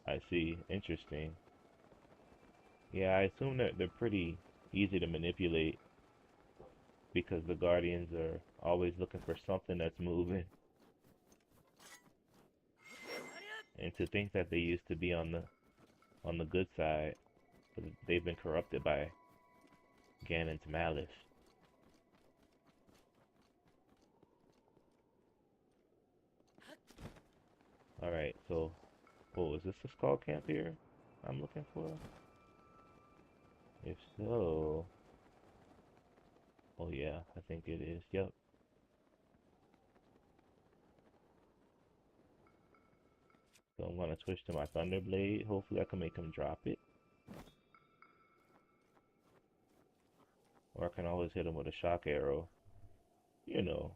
I see. Interesting. Yeah, I assume that they're pretty easy to manipulate because the guardians are always looking for something that's moving. And to think that they used to be on the good side, but they've been corrupted by Ganon's malice. Alright, so, oh, is this the skull camp here I'm looking for? If so, oh yeah, I think it is. Yep. So I'm gonna switch to my Thunderblade. Hopefully I can make him drop it. Or I can always hit him with a shock arrow. You know,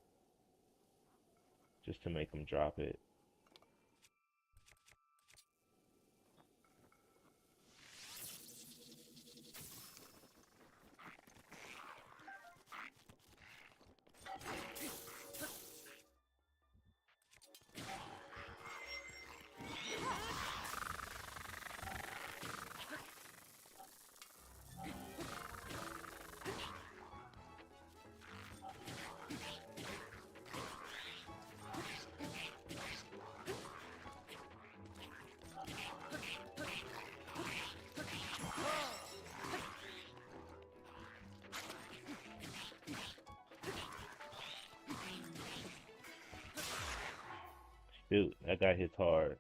just to make him drop it. Dude, that guy hits hard.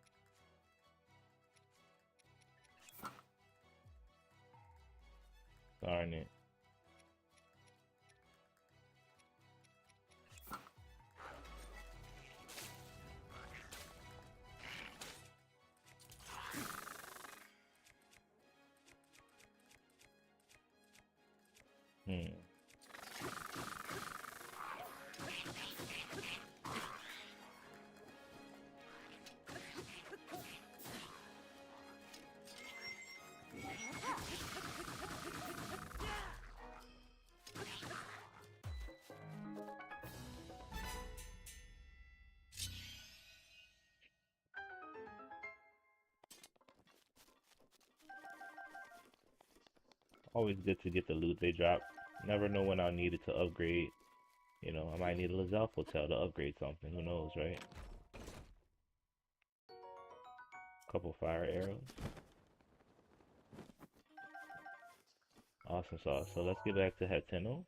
Darn it. Hmm. Always good to get the loot they drop. Never know when I'll need it to upgrade. You know, I might need a Lizalfo Hotel to upgrade something. Who knows, right? Couple fire arrows. Awesome sauce. So let's get back to Hateno.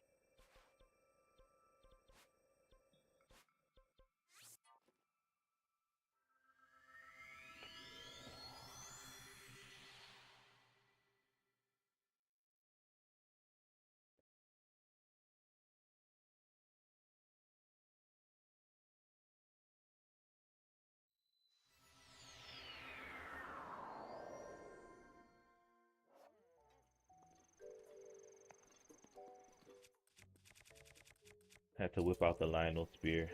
Had to whip out the Lionel spear.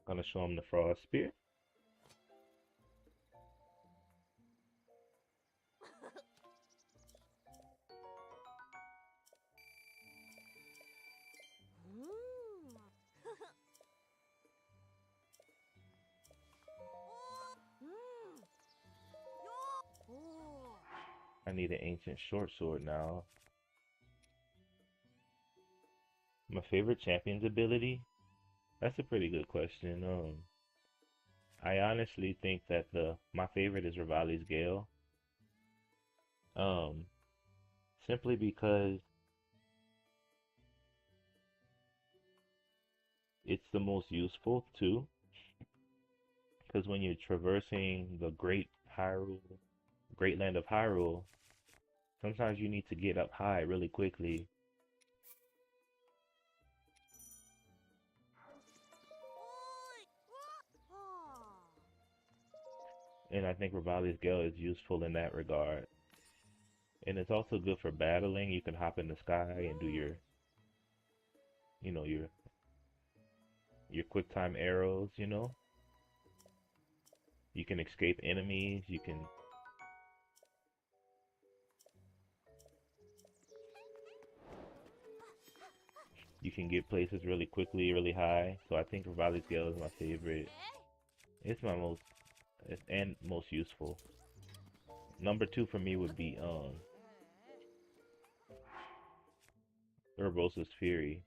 Gonna show him the frost spear. I need an ancient short sword now. My favorite champion's ability? That's a pretty good question. I honestly think that the my favorite is Rivali's Gale. Um, Simply because it's the most useful too. Because when you're traversing the Great Hyrule, Great Land of Hyrule, sometimes you need to get up high really quickly. And I think Rivali's Gale is useful in that regard. And it's also good for battling. You can hop in the sky and do you know, your quick time arrows, you know. You can escape enemies, you can get places really quickly, really high. So I think Rivali's Gale is my favorite. It's my most useful. Number two for me would be Urbosa's Fury.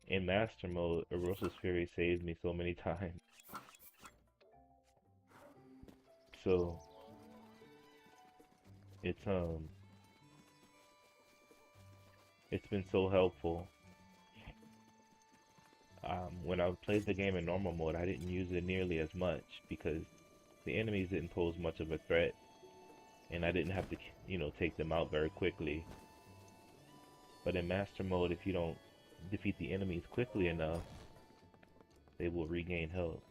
In Master Mode, Urbosa's Fury saved me so many times. So it's um it's been so helpful. When I played the game in normal mode, I didn't use it nearly as much because the enemies didn't pose much of a threat, and I didn't have to, take them out very quickly. But in Master Mode, if you don't defeat the enemies quickly enough, they will regain health.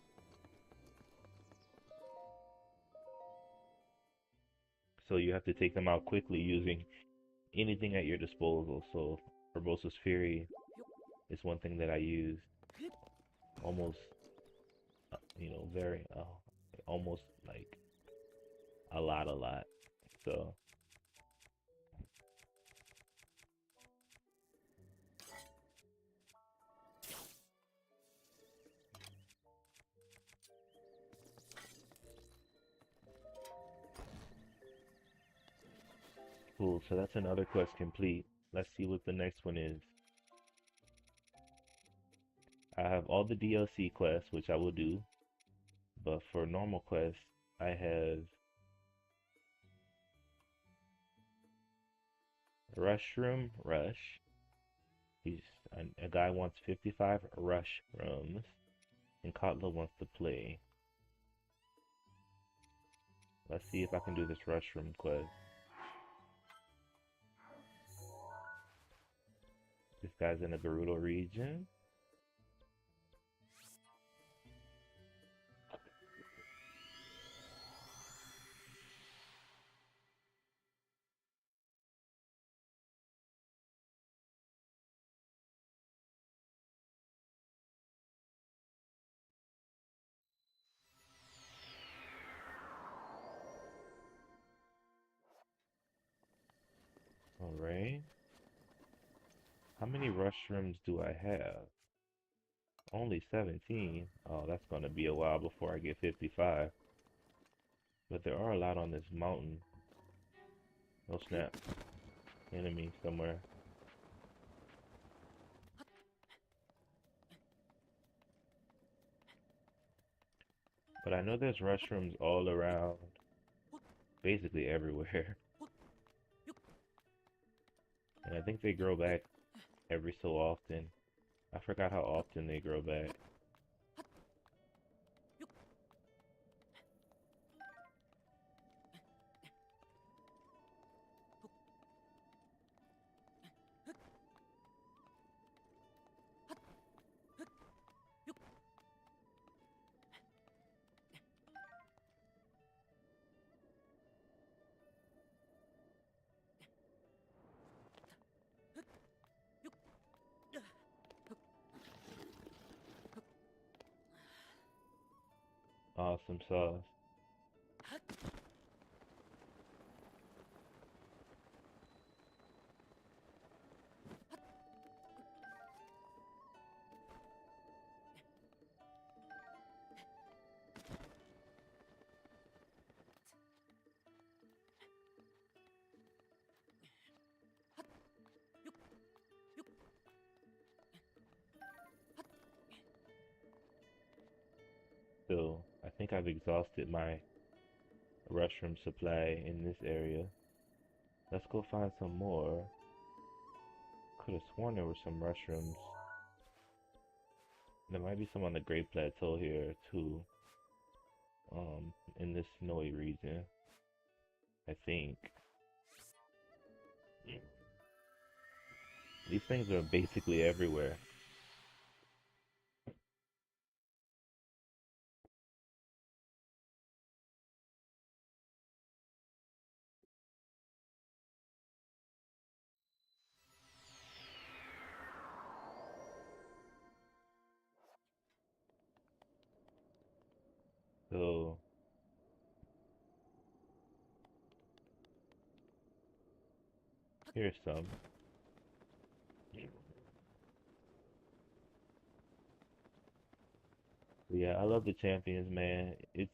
So you have to take them out quickly using anything at your disposal. So Urbosa's Fury is one thing that I use almost, very, almost like a lot. So cool. So that's another quest complete. Let's see what the next one is. I have all the DLC quests, which I will do, but for normal quests, I have Rushroom Rush. He's a guy wants 55 rush rooms, and Kotla wants to play. Let's see if I can do this Rushroom quest. This guy's in the Gerudo region. Alright. How many rush rooms do I have? Only 17. Oh, that's gonna be a while before I get 55. But there are a lot on this mountain. Oh snap. Enemy somewhere. But I know there's restrooms all around, basically everywhere. And I think they grow back every so often. I forgot how often they grow back. Awesome sauce. So I think I've exhausted my restroom supply in this area. Let's go find some more. Could have sworn there were some restrooms. There might be some on the Great Plateau here too. In this snowy region, I think. These things are basically everywhere. So here's some. Yeah, I love the champions, man. It's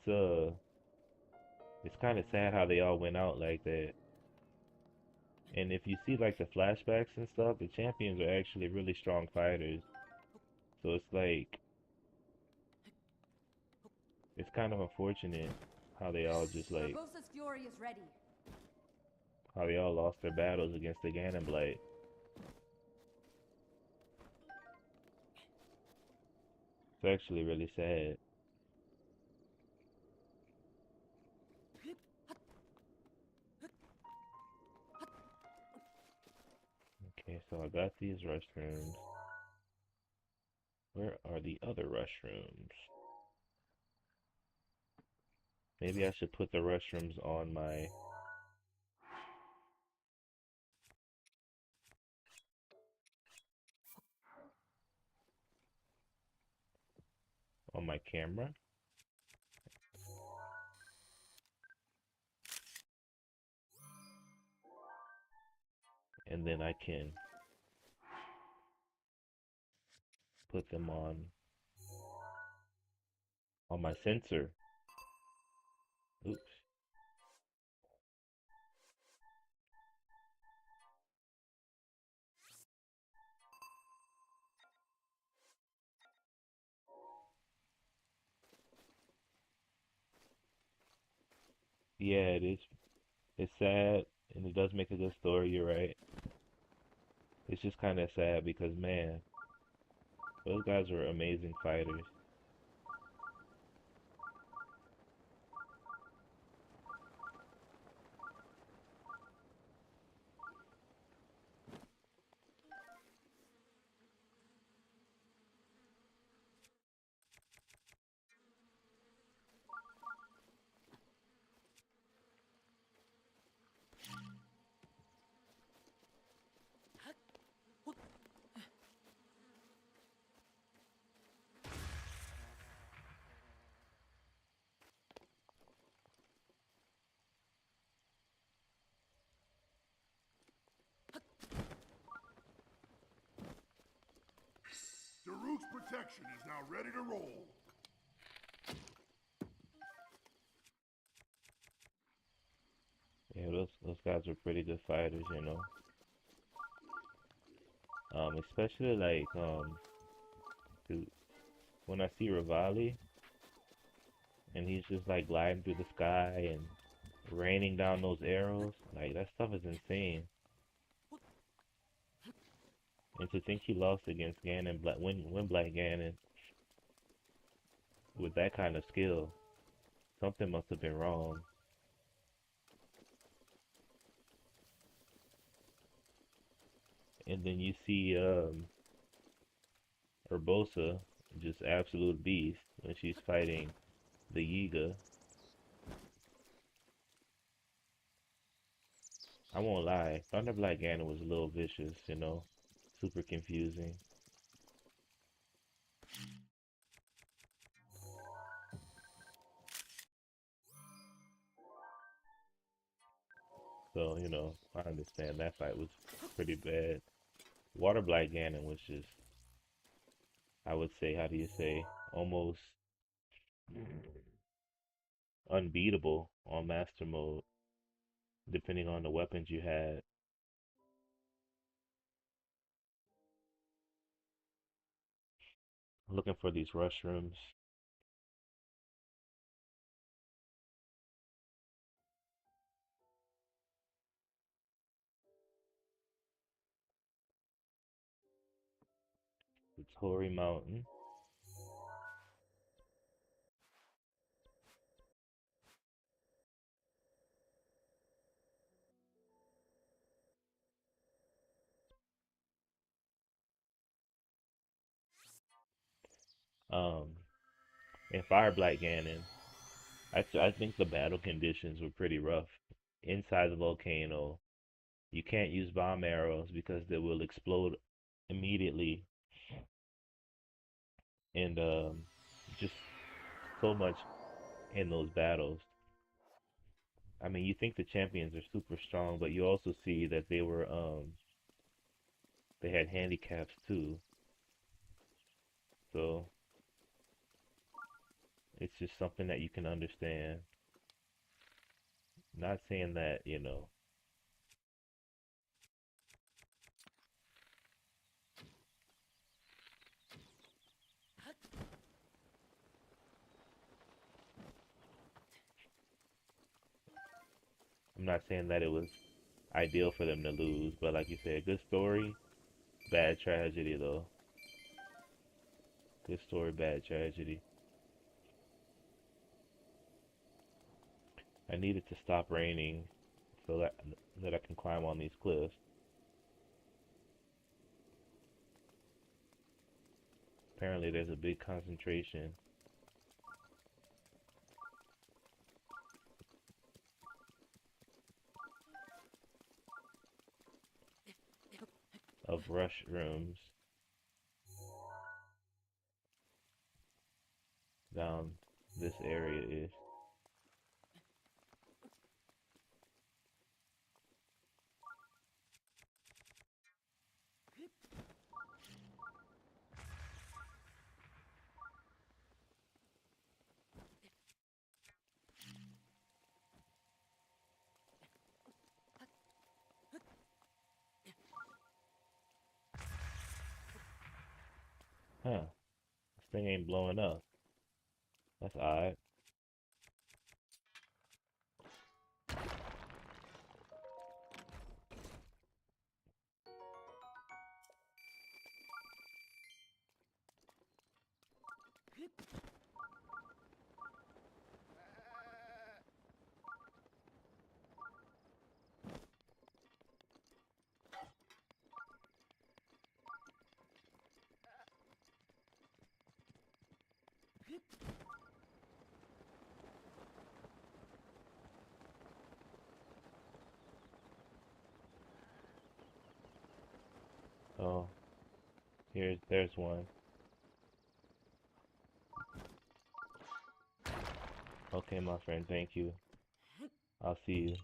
kind of sad how they all went out like that. And if you see like the flashbacks and stuff, the champions are actually really strong fighters. So it's like it's kind of unfortunate how they all just like Barbosa's fury is ready. how they all lost their battles against the Ganon Blight. It's actually really sad. Okay, so I got these restrooms. Where are the other restrooms? Maybe I should put the restrooms on my camera, and then I can put them on my sensor. Oops. Yeah, it is. It's sad, and it does make a good story. You're right. It's just kind of sad because man, those guys were amazing fighters. protection is now ready to roll. Yeah, those guys are pretty good fighters, you know. Especially like 'cause when I see Rivali and he's just like gliding through the sky and raining down those arrows, like that stuff is insane. And to think he lost against Ganon, when Black Ganon with that kind of skill, something must have been wrong. And then you see Urbosa, just absolute beast when she's fighting the Yiga. I won't lie, Thunder Black Ganon was a little vicious, you know, super confusing. So, you know, I understand that fight was pretty bad. Water Black Ganon was just, I would say, how do you say, almost unbeatable on Master Mode, depending on the weapons you had. Looking for these rushrooms. The Tory Mountain. Um, and Fire Black Ganon. I think the battle conditions were pretty rough. Inside the volcano, you can't use bomb arrows because they will explode immediately, and just so much in those battles. I mean, you think the champions are super strong, but you also see that they had handicaps too. So it's just something that you can understand. Not saying that, you know, I'm not saying that it was ideal for them to lose, but like you said, good story, bad tragedy though. Good story, bad tragedy. I needed to stop raining so that I can climb on these cliffs. Apparently there's a big concentration of rush rooms down this area is. Huh, this thing ain't blowing up. That's odd. Oh, there's one. Okay, my friend, thank you. I'll see you.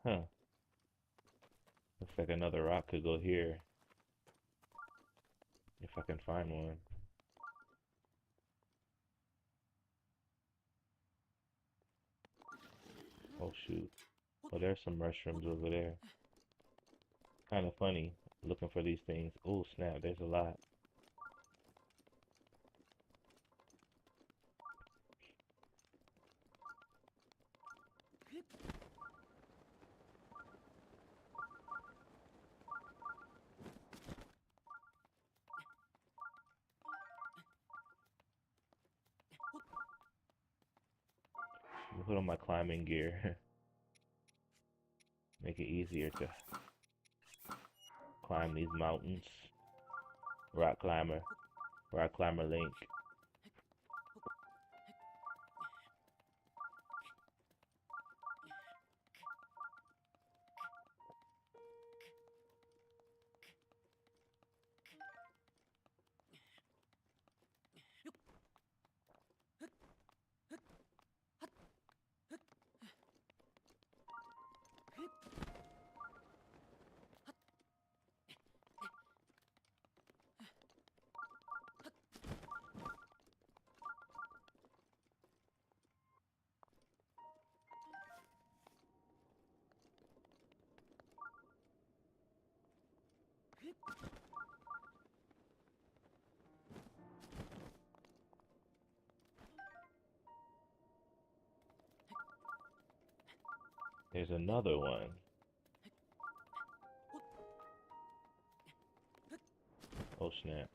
Huh. Looks like another rock could go here if I can find one. Oh shoot. Oh, there's some mushrooms over there. Kind of funny looking for these things. Oh snap, there's a lot. Let me put on my climbing gear. Make it easier to climb these mountains. Rock climber. Rock climber Link. There's another one. Oh snap.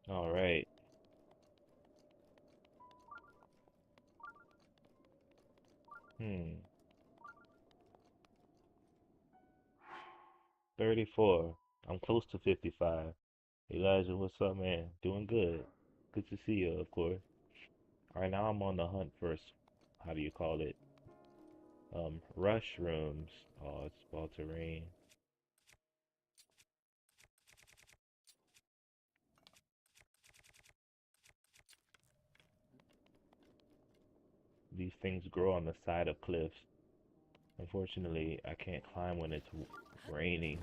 All right. Hmm. 34. I'm close to 55. Elijah, what's up, man? Doing good. Good to see you, of course. All right, now I'm on the hunt for, how do you call it? Rush rooms. Oh, it's about to rain. These things grow on the side of cliffs. Unfortunately, I can't climb when it's raining.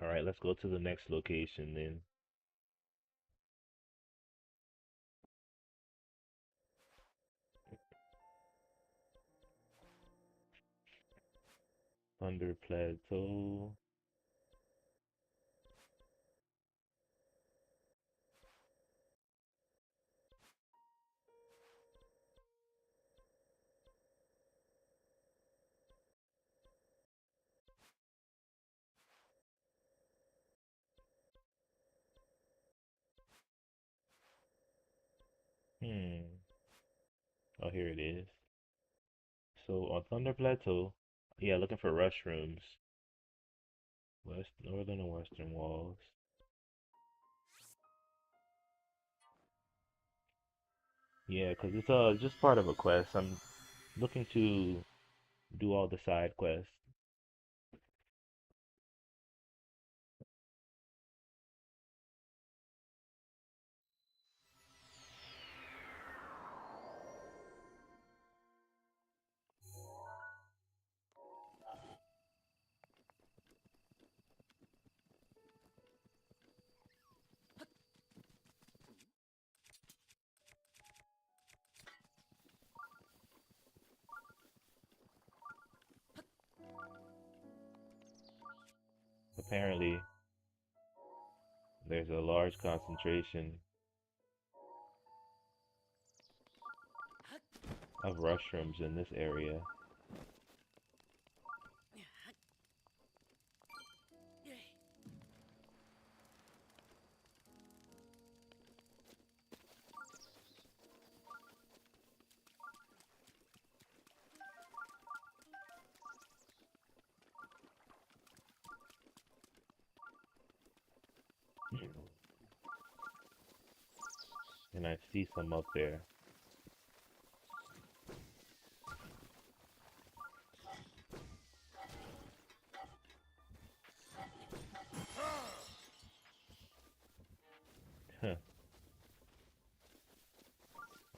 All right, let's go to the next location then. Thunder Plateau. Hmm. Oh, here it is. So on Thunder Plateau, yeah, looking for rush rooms. West, northern and western walls. Yeah, 'cause it's just part of a quest. I'm looking to do all the side quests. Apparently, there's a large concentration of mushrooms in this area. And I see some up there.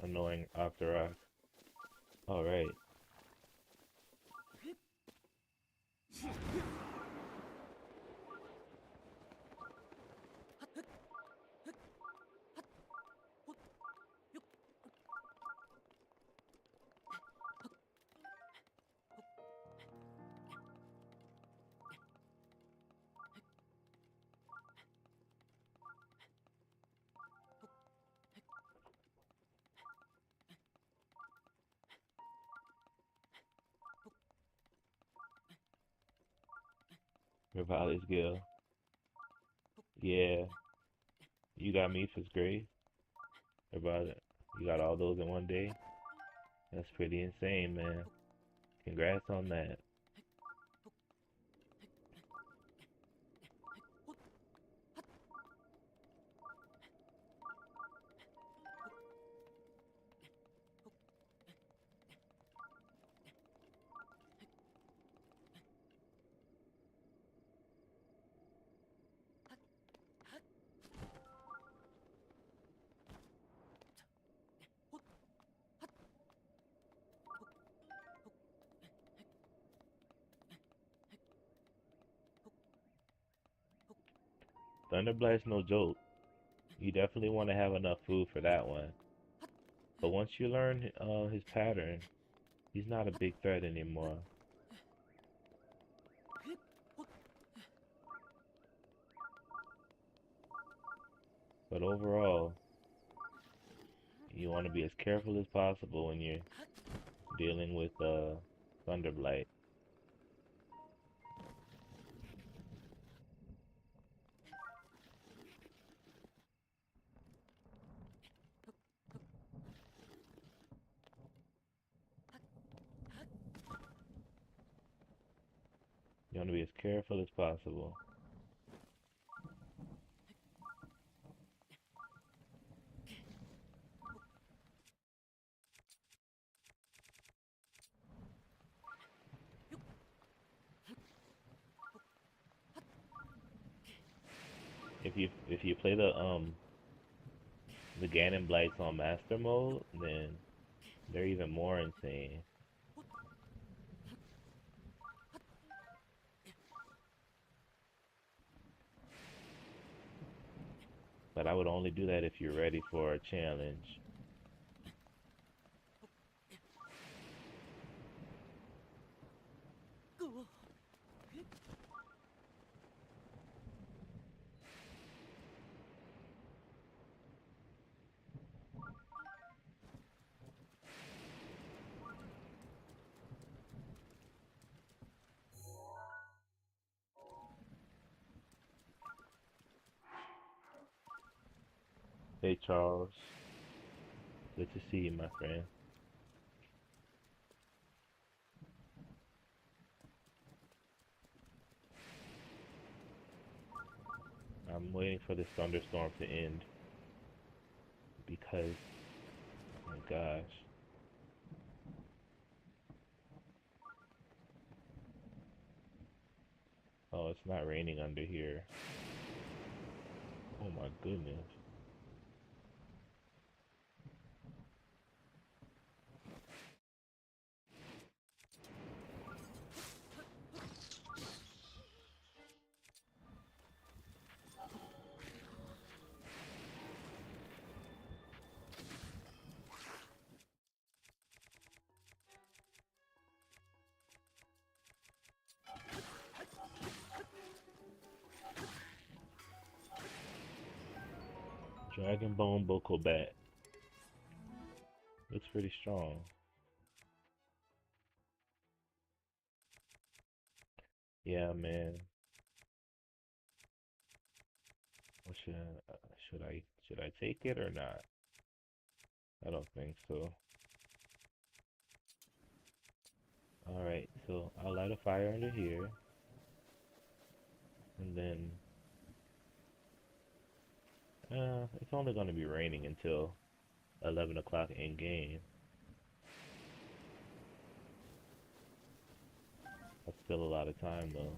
Annoying Octorok. Alright. Rivali's Gill. Yeah. You got me for grade? About it. You got all those in one day? That's pretty insane, man. Congrats on that. Thunderblast's no joke. You definitely want to have enough food for that one. But once you learn his pattern, he's not a big threat anymore. But overall, you want to be as careful as possible when you're dealing with Thunderblight. You want to be as careful as possible. If you play the Ganon Blights on Master Mode, then they're even more insane. But I would only do that if you're ready for a challenge. Hey Charles, good to see you, my friend. I'm waiting for this thunderstorm to end because, oh my gosh. Oh, it's not raining under here. Oh my goodness. Dragon Bone Boko Bat. Looks pretty strong. Yeah, man. What should I take it or not? I don't think so. All right, so I'll light a fire under here, and then it's only going to be raining until 11 o'clock in game. That's still a lot of time though.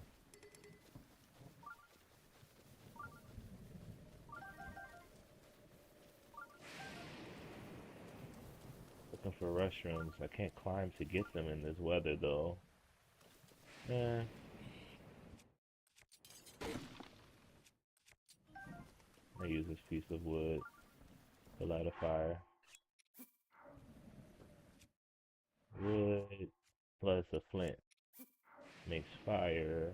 Looking for restrooms. I can't climb to get them in this weather though. Eh. I use this piece of wood to light a fire. Wood plus a flint makes fire.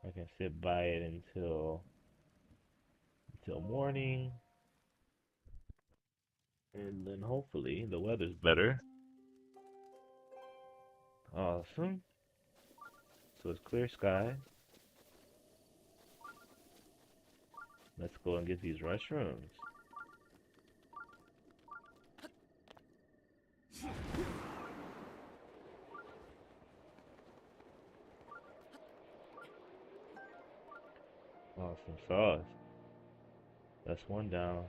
I can sit by it until morning, and then hopefully the weather's better. Awesome. So it's clear sky. Let's go and get these restrooms. Awesome sauce. That's one down.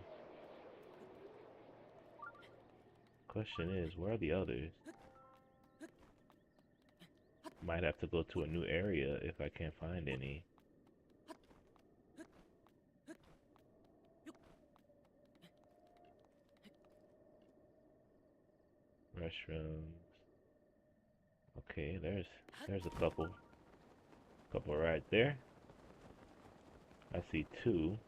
Question is, where are the others? Might have to go to a new area if I can't find any. Restrooms. Okay, there's a couple right there. I see two.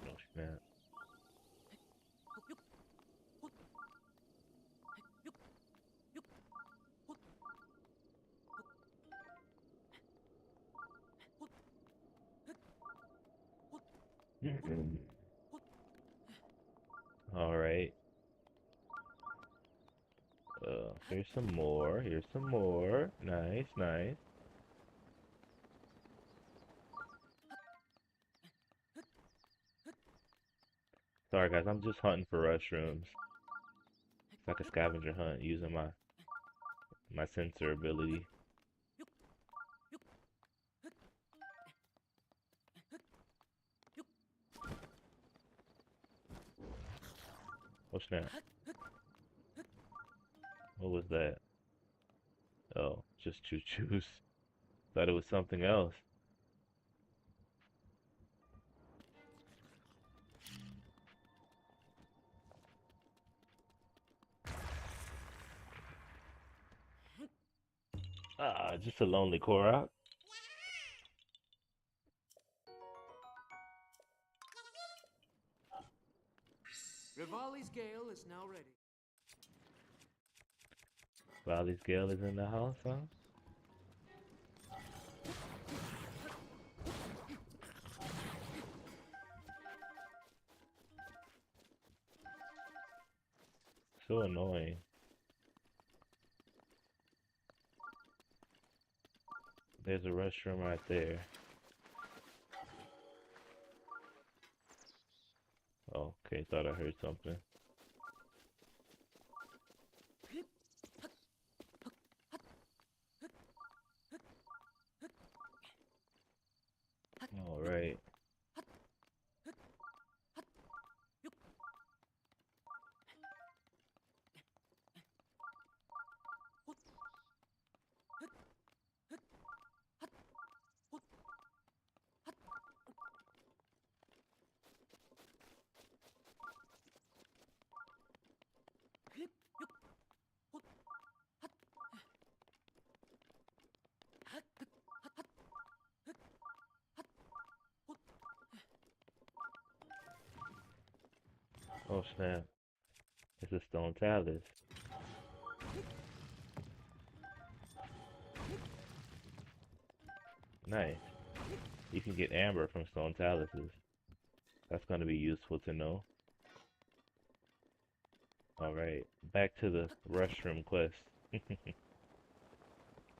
Oh snap. All right. Here's some more. Here's some more. Nice, nice. Sorry guys, I'm just hunting for restrooms. It's like a scavenger hunt using my sensor ability. Oh snap. What was that? Oh, just choo-choos. Thought it was something else. Ah, just a lonely Korok. Rivali's Gale is now ready. Valley's Gale is in the house, huh? So annoying. There's a restroom right there. Oh, okay, thought I heard something. All right. Oh snap. It's a stone talus. Nice. You can get amber from stone taluses. That's going to be useful to know. Alright, back to the rushroom quest.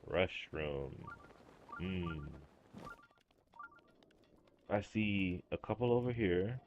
Rushroom. Hmm. I see a couple over here.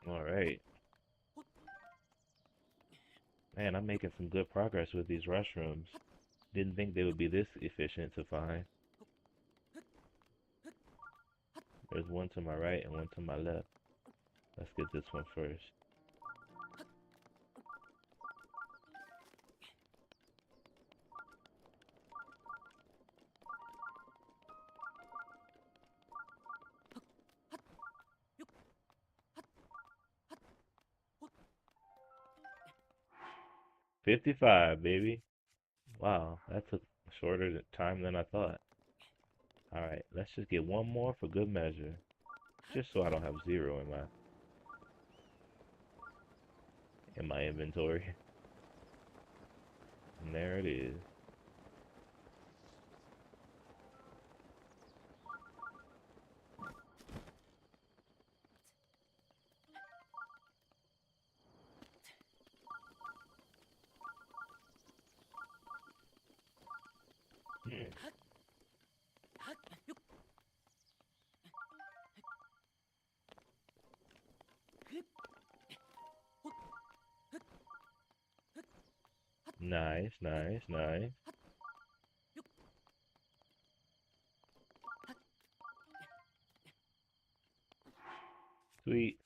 Alright. Man, I'm making some good progress with these rushrooms. Didn't think they would be this efficient to find. There's one to my right and one to my left. Let's get this one first. $55, baby. Wow, that took shorter time than I thought. Alright, let's just get one more for good measure. Just so I don't have zero in my inventory. And there it is. Nice, nice, nice. Sweet.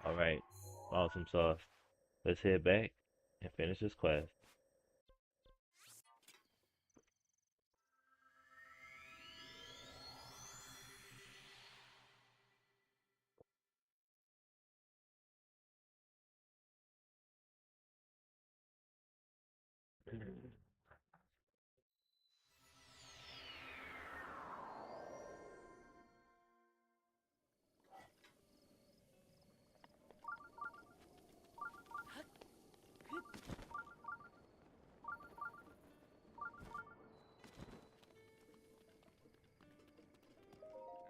Alright, awesome sauce. Let's head back and finish this quest.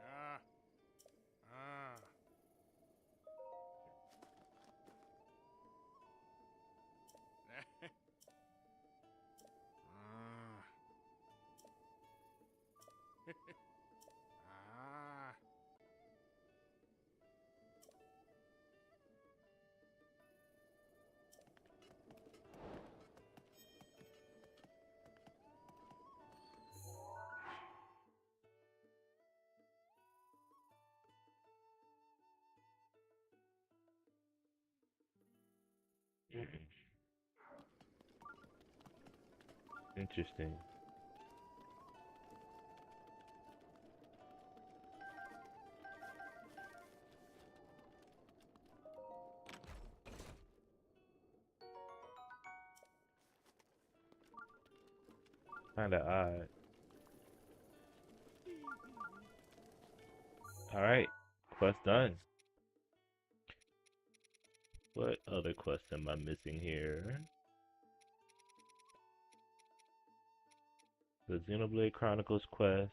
Ah. Ah. Ah. Ah. Interesting. Kinda odd. Alright. Quest done. What other quest am I missing here? The Xenoblade Chronicles quest.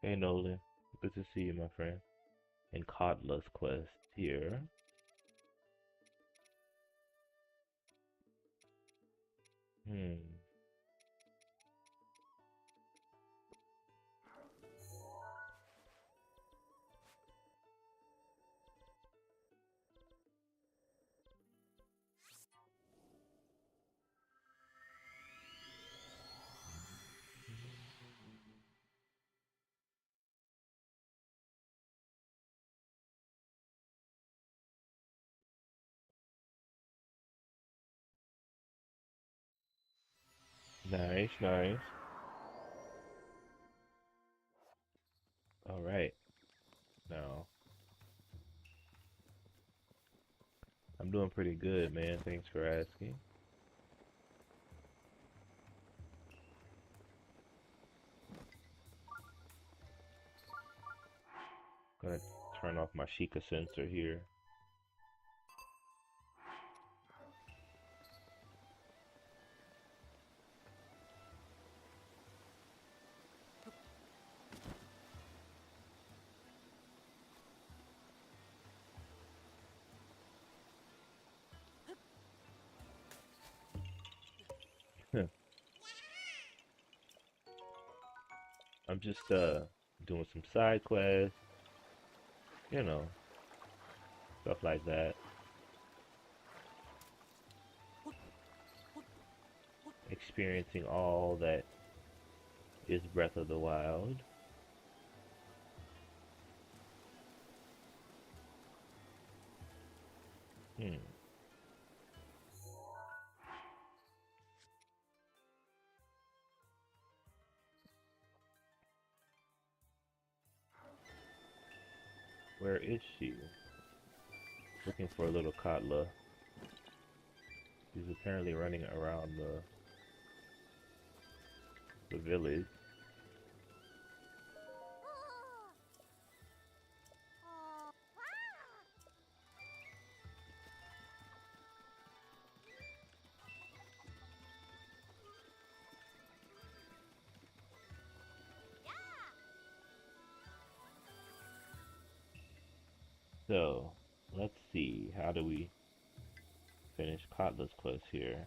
Hey Nolan. Good to see you, my friend. And Kodla's quest here. Hmm. Nice, nice. Alright. Now, I'm doing pretty good, man. Thanks for asking. Gonna turn off my Sheikah sensor here. I'm just doing some side quests, you know, stuff like that. Experiencing all that is Breath of the Wild. Hmm. Where is she? Looking for a little Katla. She's apparently running around the village. So, let's see. How do we finish Katla's quest here?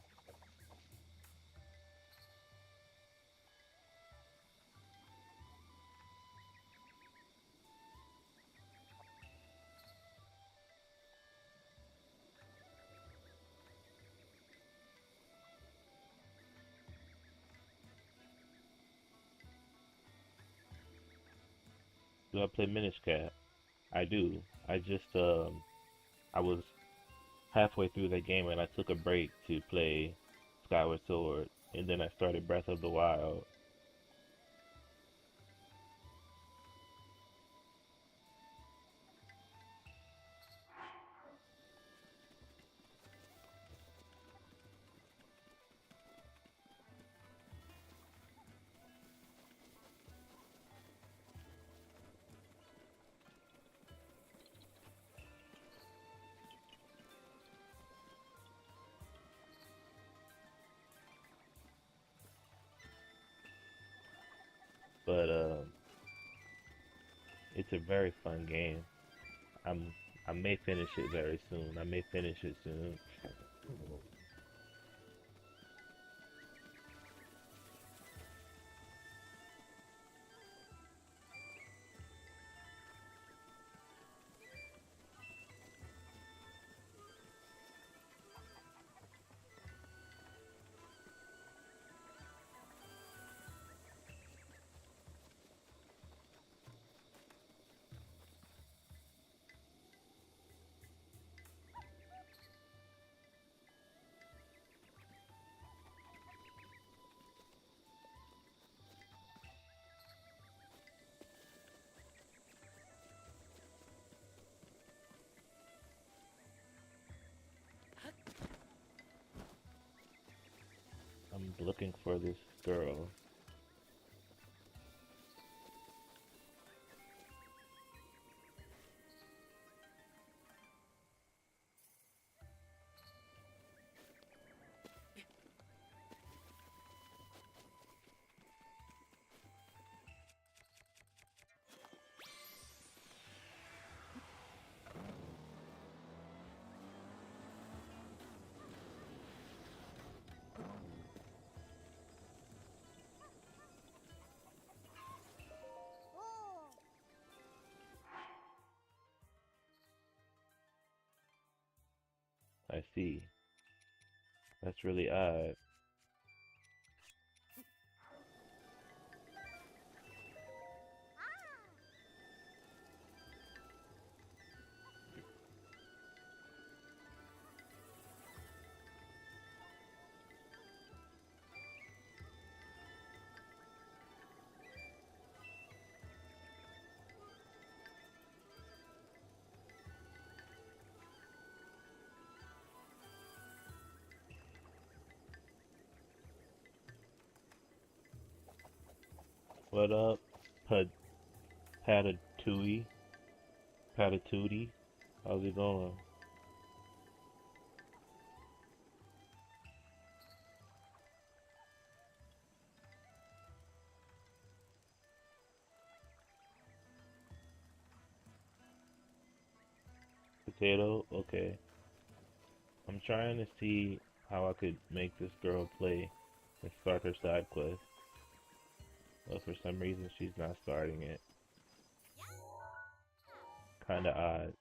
Do I play Minish Cap? I do. I was halfway through the game and I took a break to play Skyward Sword, and then I started Breath of the Wild. But it's a very fun game. I'm I may finish it very soon. I may finish it soon. looking for this girl. I see. That's really odd. What up, Pad Patatooey? Patatootie? How's it going? Potato? Okay. I'm trying to see how I could make this girl play and start her side quest. But for some reason she's not starting it. Kinda odd.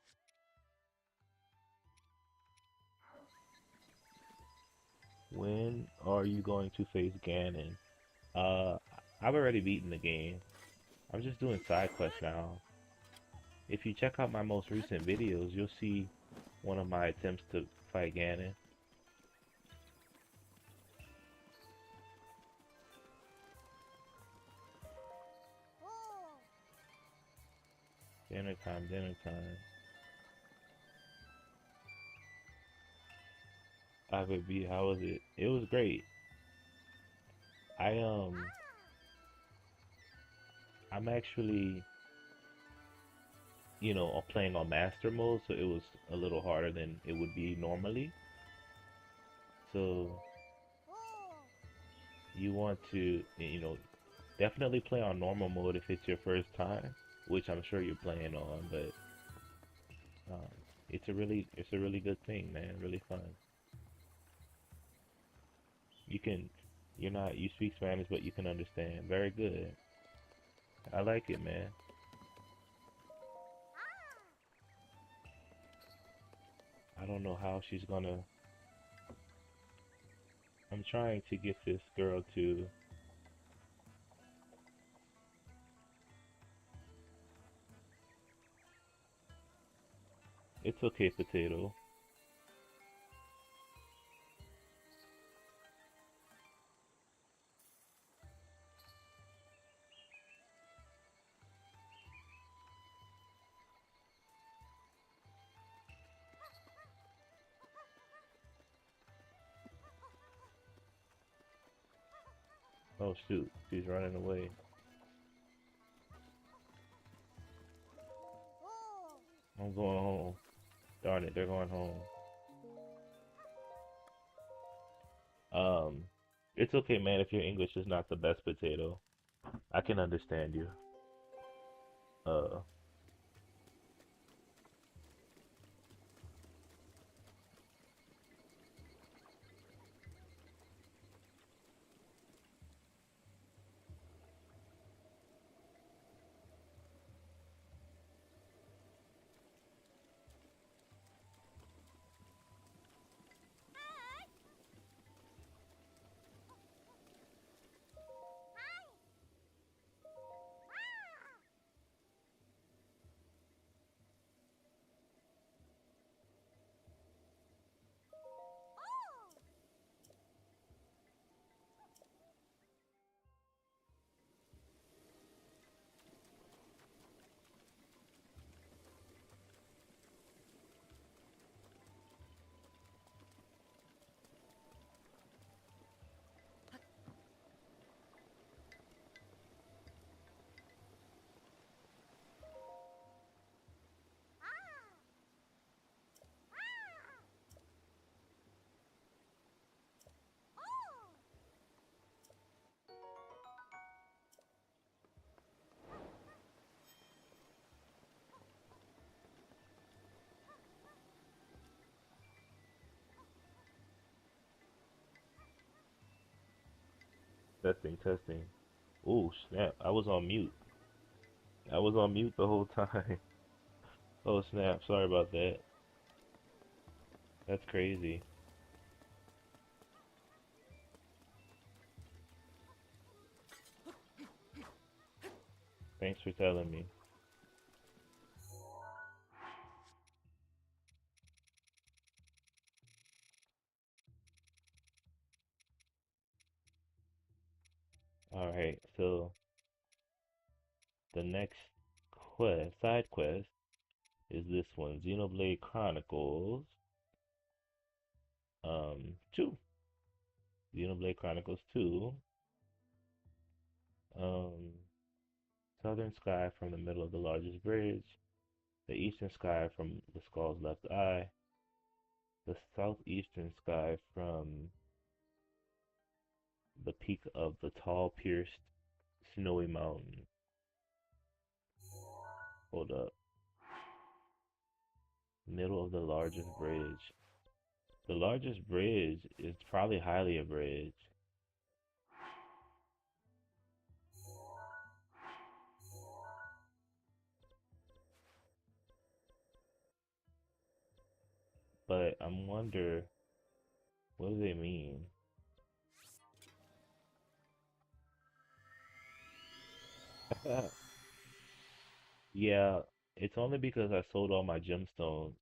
When are you going to face Ganon? Uh, I've already beaten the game. I'm just doing side quests now. If you check out my most recent videos, you'll see one of my attempts to fight Ganon. Dinner time, dinner time. I could beat, how was it? It was great. I I'm actually, playing on master mode, so it was a little harder than it would be normally. So you want to, definitely play on normal mode if it's your first time, which I'm sure you're playing on, but um, it's a really good thing, man. Really fun. You can, you speak Spanish, but you can understand. Very good. I like it, man. I don't know how she's gonna. I'm trying to get this girl to. It's okay, potato. Oh shoot, she's running away. I'm going home. Darn it, they're going home. Um, it's okay, man, if your English is not the best, potato. I can understand you. Uh, Testing, testing. Oh, snap. I was on mute. I was on mute the whole time. Oh, snap. Sorry about that. That's crazy. Thanks for telling me. Alright, so the next side quest, is this one, Xenoblade Chronicles, 2. Xenoblade Chronicles 2. Um, Southern sky from the middle of the largest bridge, the eastern sky from the skull's left eye, the southeastern sky from the peak of the tall, pierced, snowy mountain. Hold up. Middle of the largest bridge. The largest bridge is probably highly a bridge, but I'm wonder what do they mean? Yeah, it's only because I sold all my gemstones.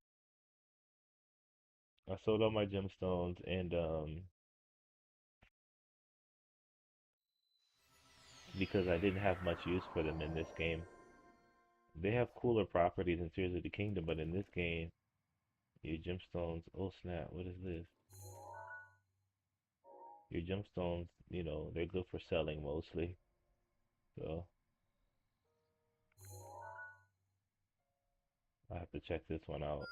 I sold all my gemstones and because I didn't have much use for them in this game. They have cooler properties in Tears of the Kingdom, but in this game, your gemstones, oh snap, what is this? Your gemstones, they're good for selling mostly. So I have to check this one out.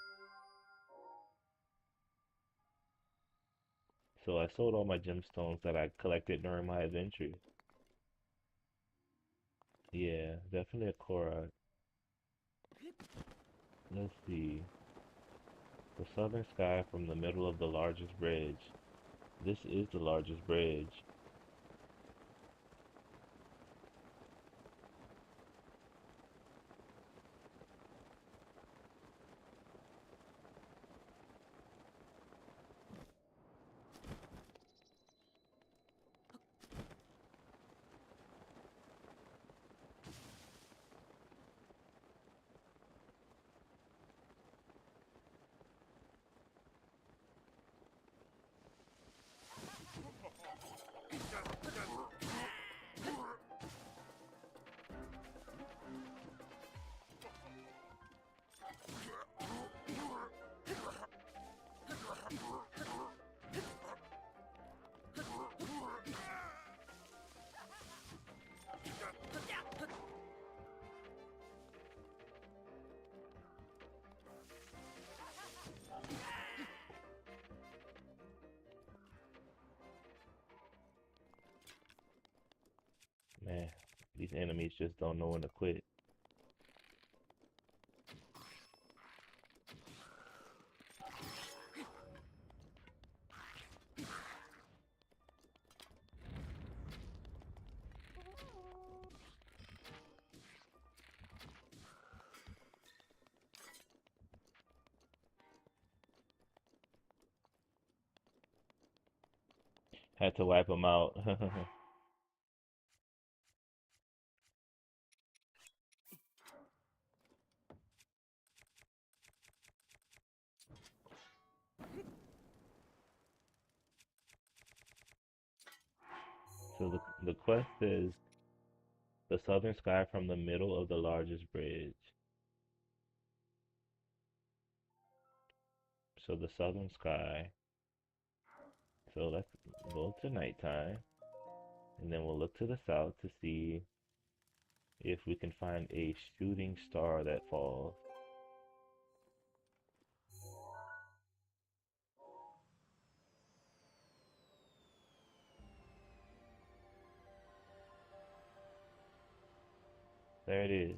So I sold all my gemstones that I collected during my adventure. Yeah, definitely a Korra. Let's see. The southern sky from the middle of the largest bridge. This is the largest bridge. Man, these enemies just don't know when to quit. Had to wipe them out. So the quest is the southern sky from the middle of the largest bridge. So the southern sky. So let's go to nighttime, and then we'll look to the south to see if we can find a shooting star that falls. There it is.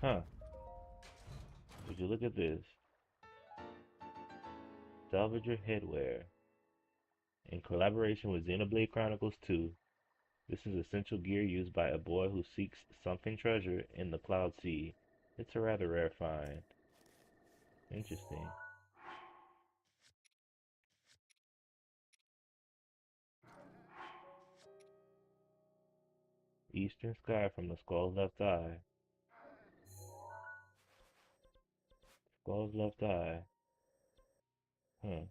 Huh. Would you look at this? Salvager headwear. In collaboration with Xenoblade Chronicles 2, this is essential gear used by a boy who seeks sunken treasure in the Cloud Sea. It's a rather rare find. Interesting. Eastern sky from the skull's left eye. Skull's left eye. Huh.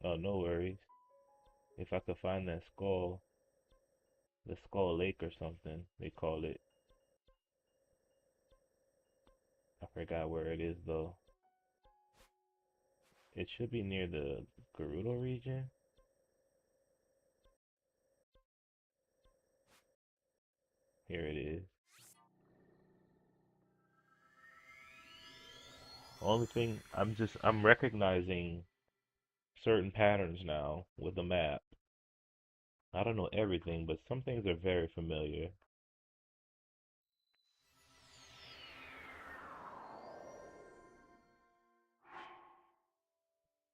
Oh, no worries. If I could find that skull, the Skull Lake or something, they call it. I forgot where it is though. It should be near the Gerudo region. Here it is. Only thing I'm recognizing certain patterns now with the map. I don't know everything, but some things are very familiar.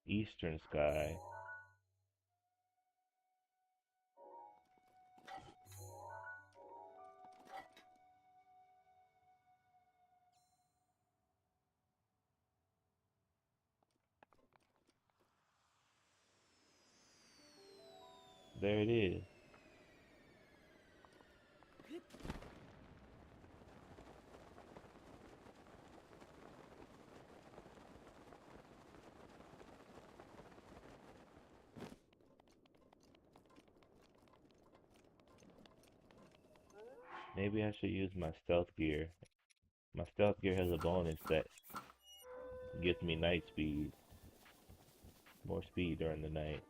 Eastern sky. There it is. Maybe I should use my stealth gear. My stealth gear has a bonus that gives me night speed. More speed during the night.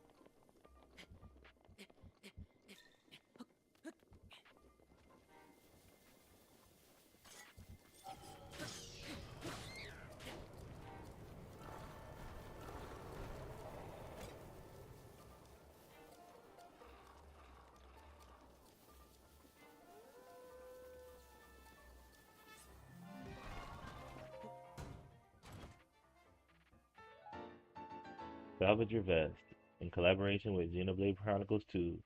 Salvage your vest. In collaboration with Xenoblade Chronicles 2,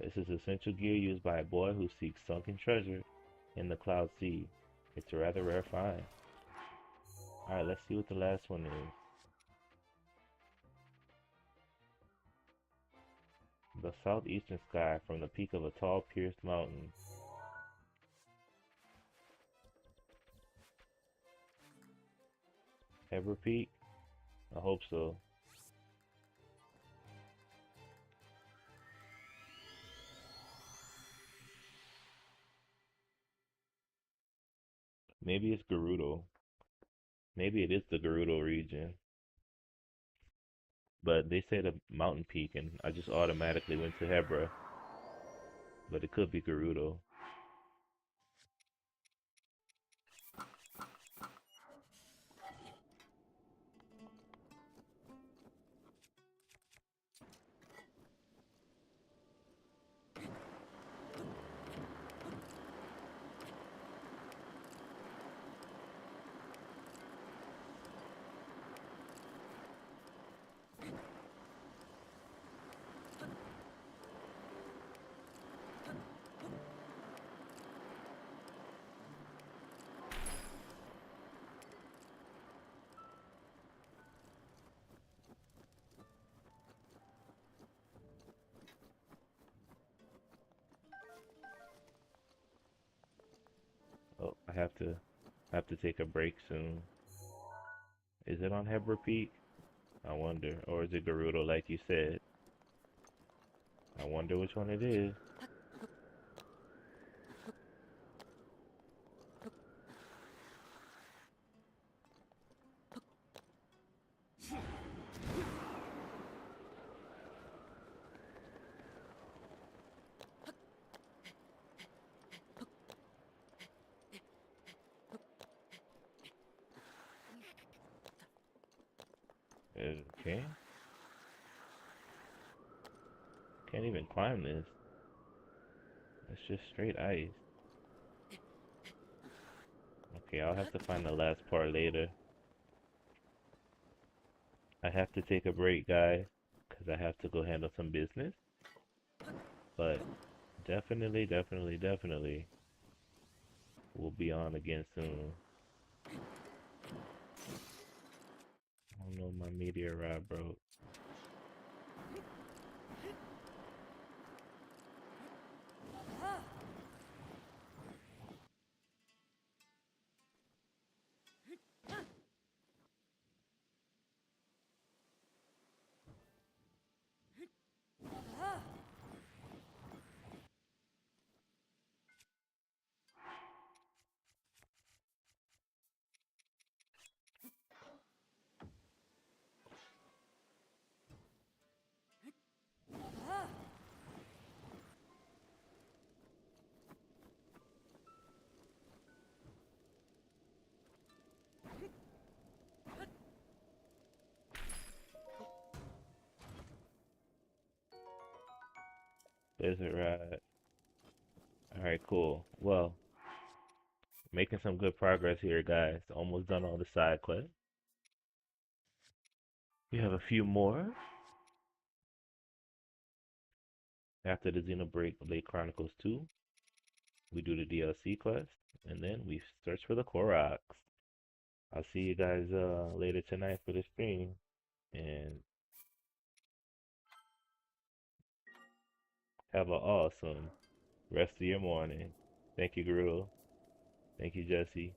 this is essential gear used by a boy who seeks sunken treasure in the Cloud Sea. It's a rather rare find. Alright, let's see what the last one is. The southeastern sky from the peak of a tall, pierced mountain. Ever Peak? I hope so. Maybe it's Gerudo. Maybe it is the Gerudo region. But they said a mountain peak and I just automatically went to Hebra. But it could be Gerudo. Oh, I have to take a break soon. Is it on Hebra Peak? I wonder. Or is it Gerudo like you said? I wonder which one it is. Okay. Can't even climb this. It's just straight ice. Okay, I'll have to find the last part later. I have to take a break, guys, because I have to go handle some business. But definitely, we'll be on again soon. I don't know, my meteor rod broke. Desert ride. Alright, cool. Well, making some good progress here, guys. Almost done all the side quests. We have a few more. After the Xenoblade Chronicles 2, we do the DLC quest, and then we search for the Koroks. I'll see you guys later tonight for the stream, and have an awesome rest of your morning. Thank you, Guru. Thank you, Jesse.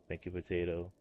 Thank you, Potato.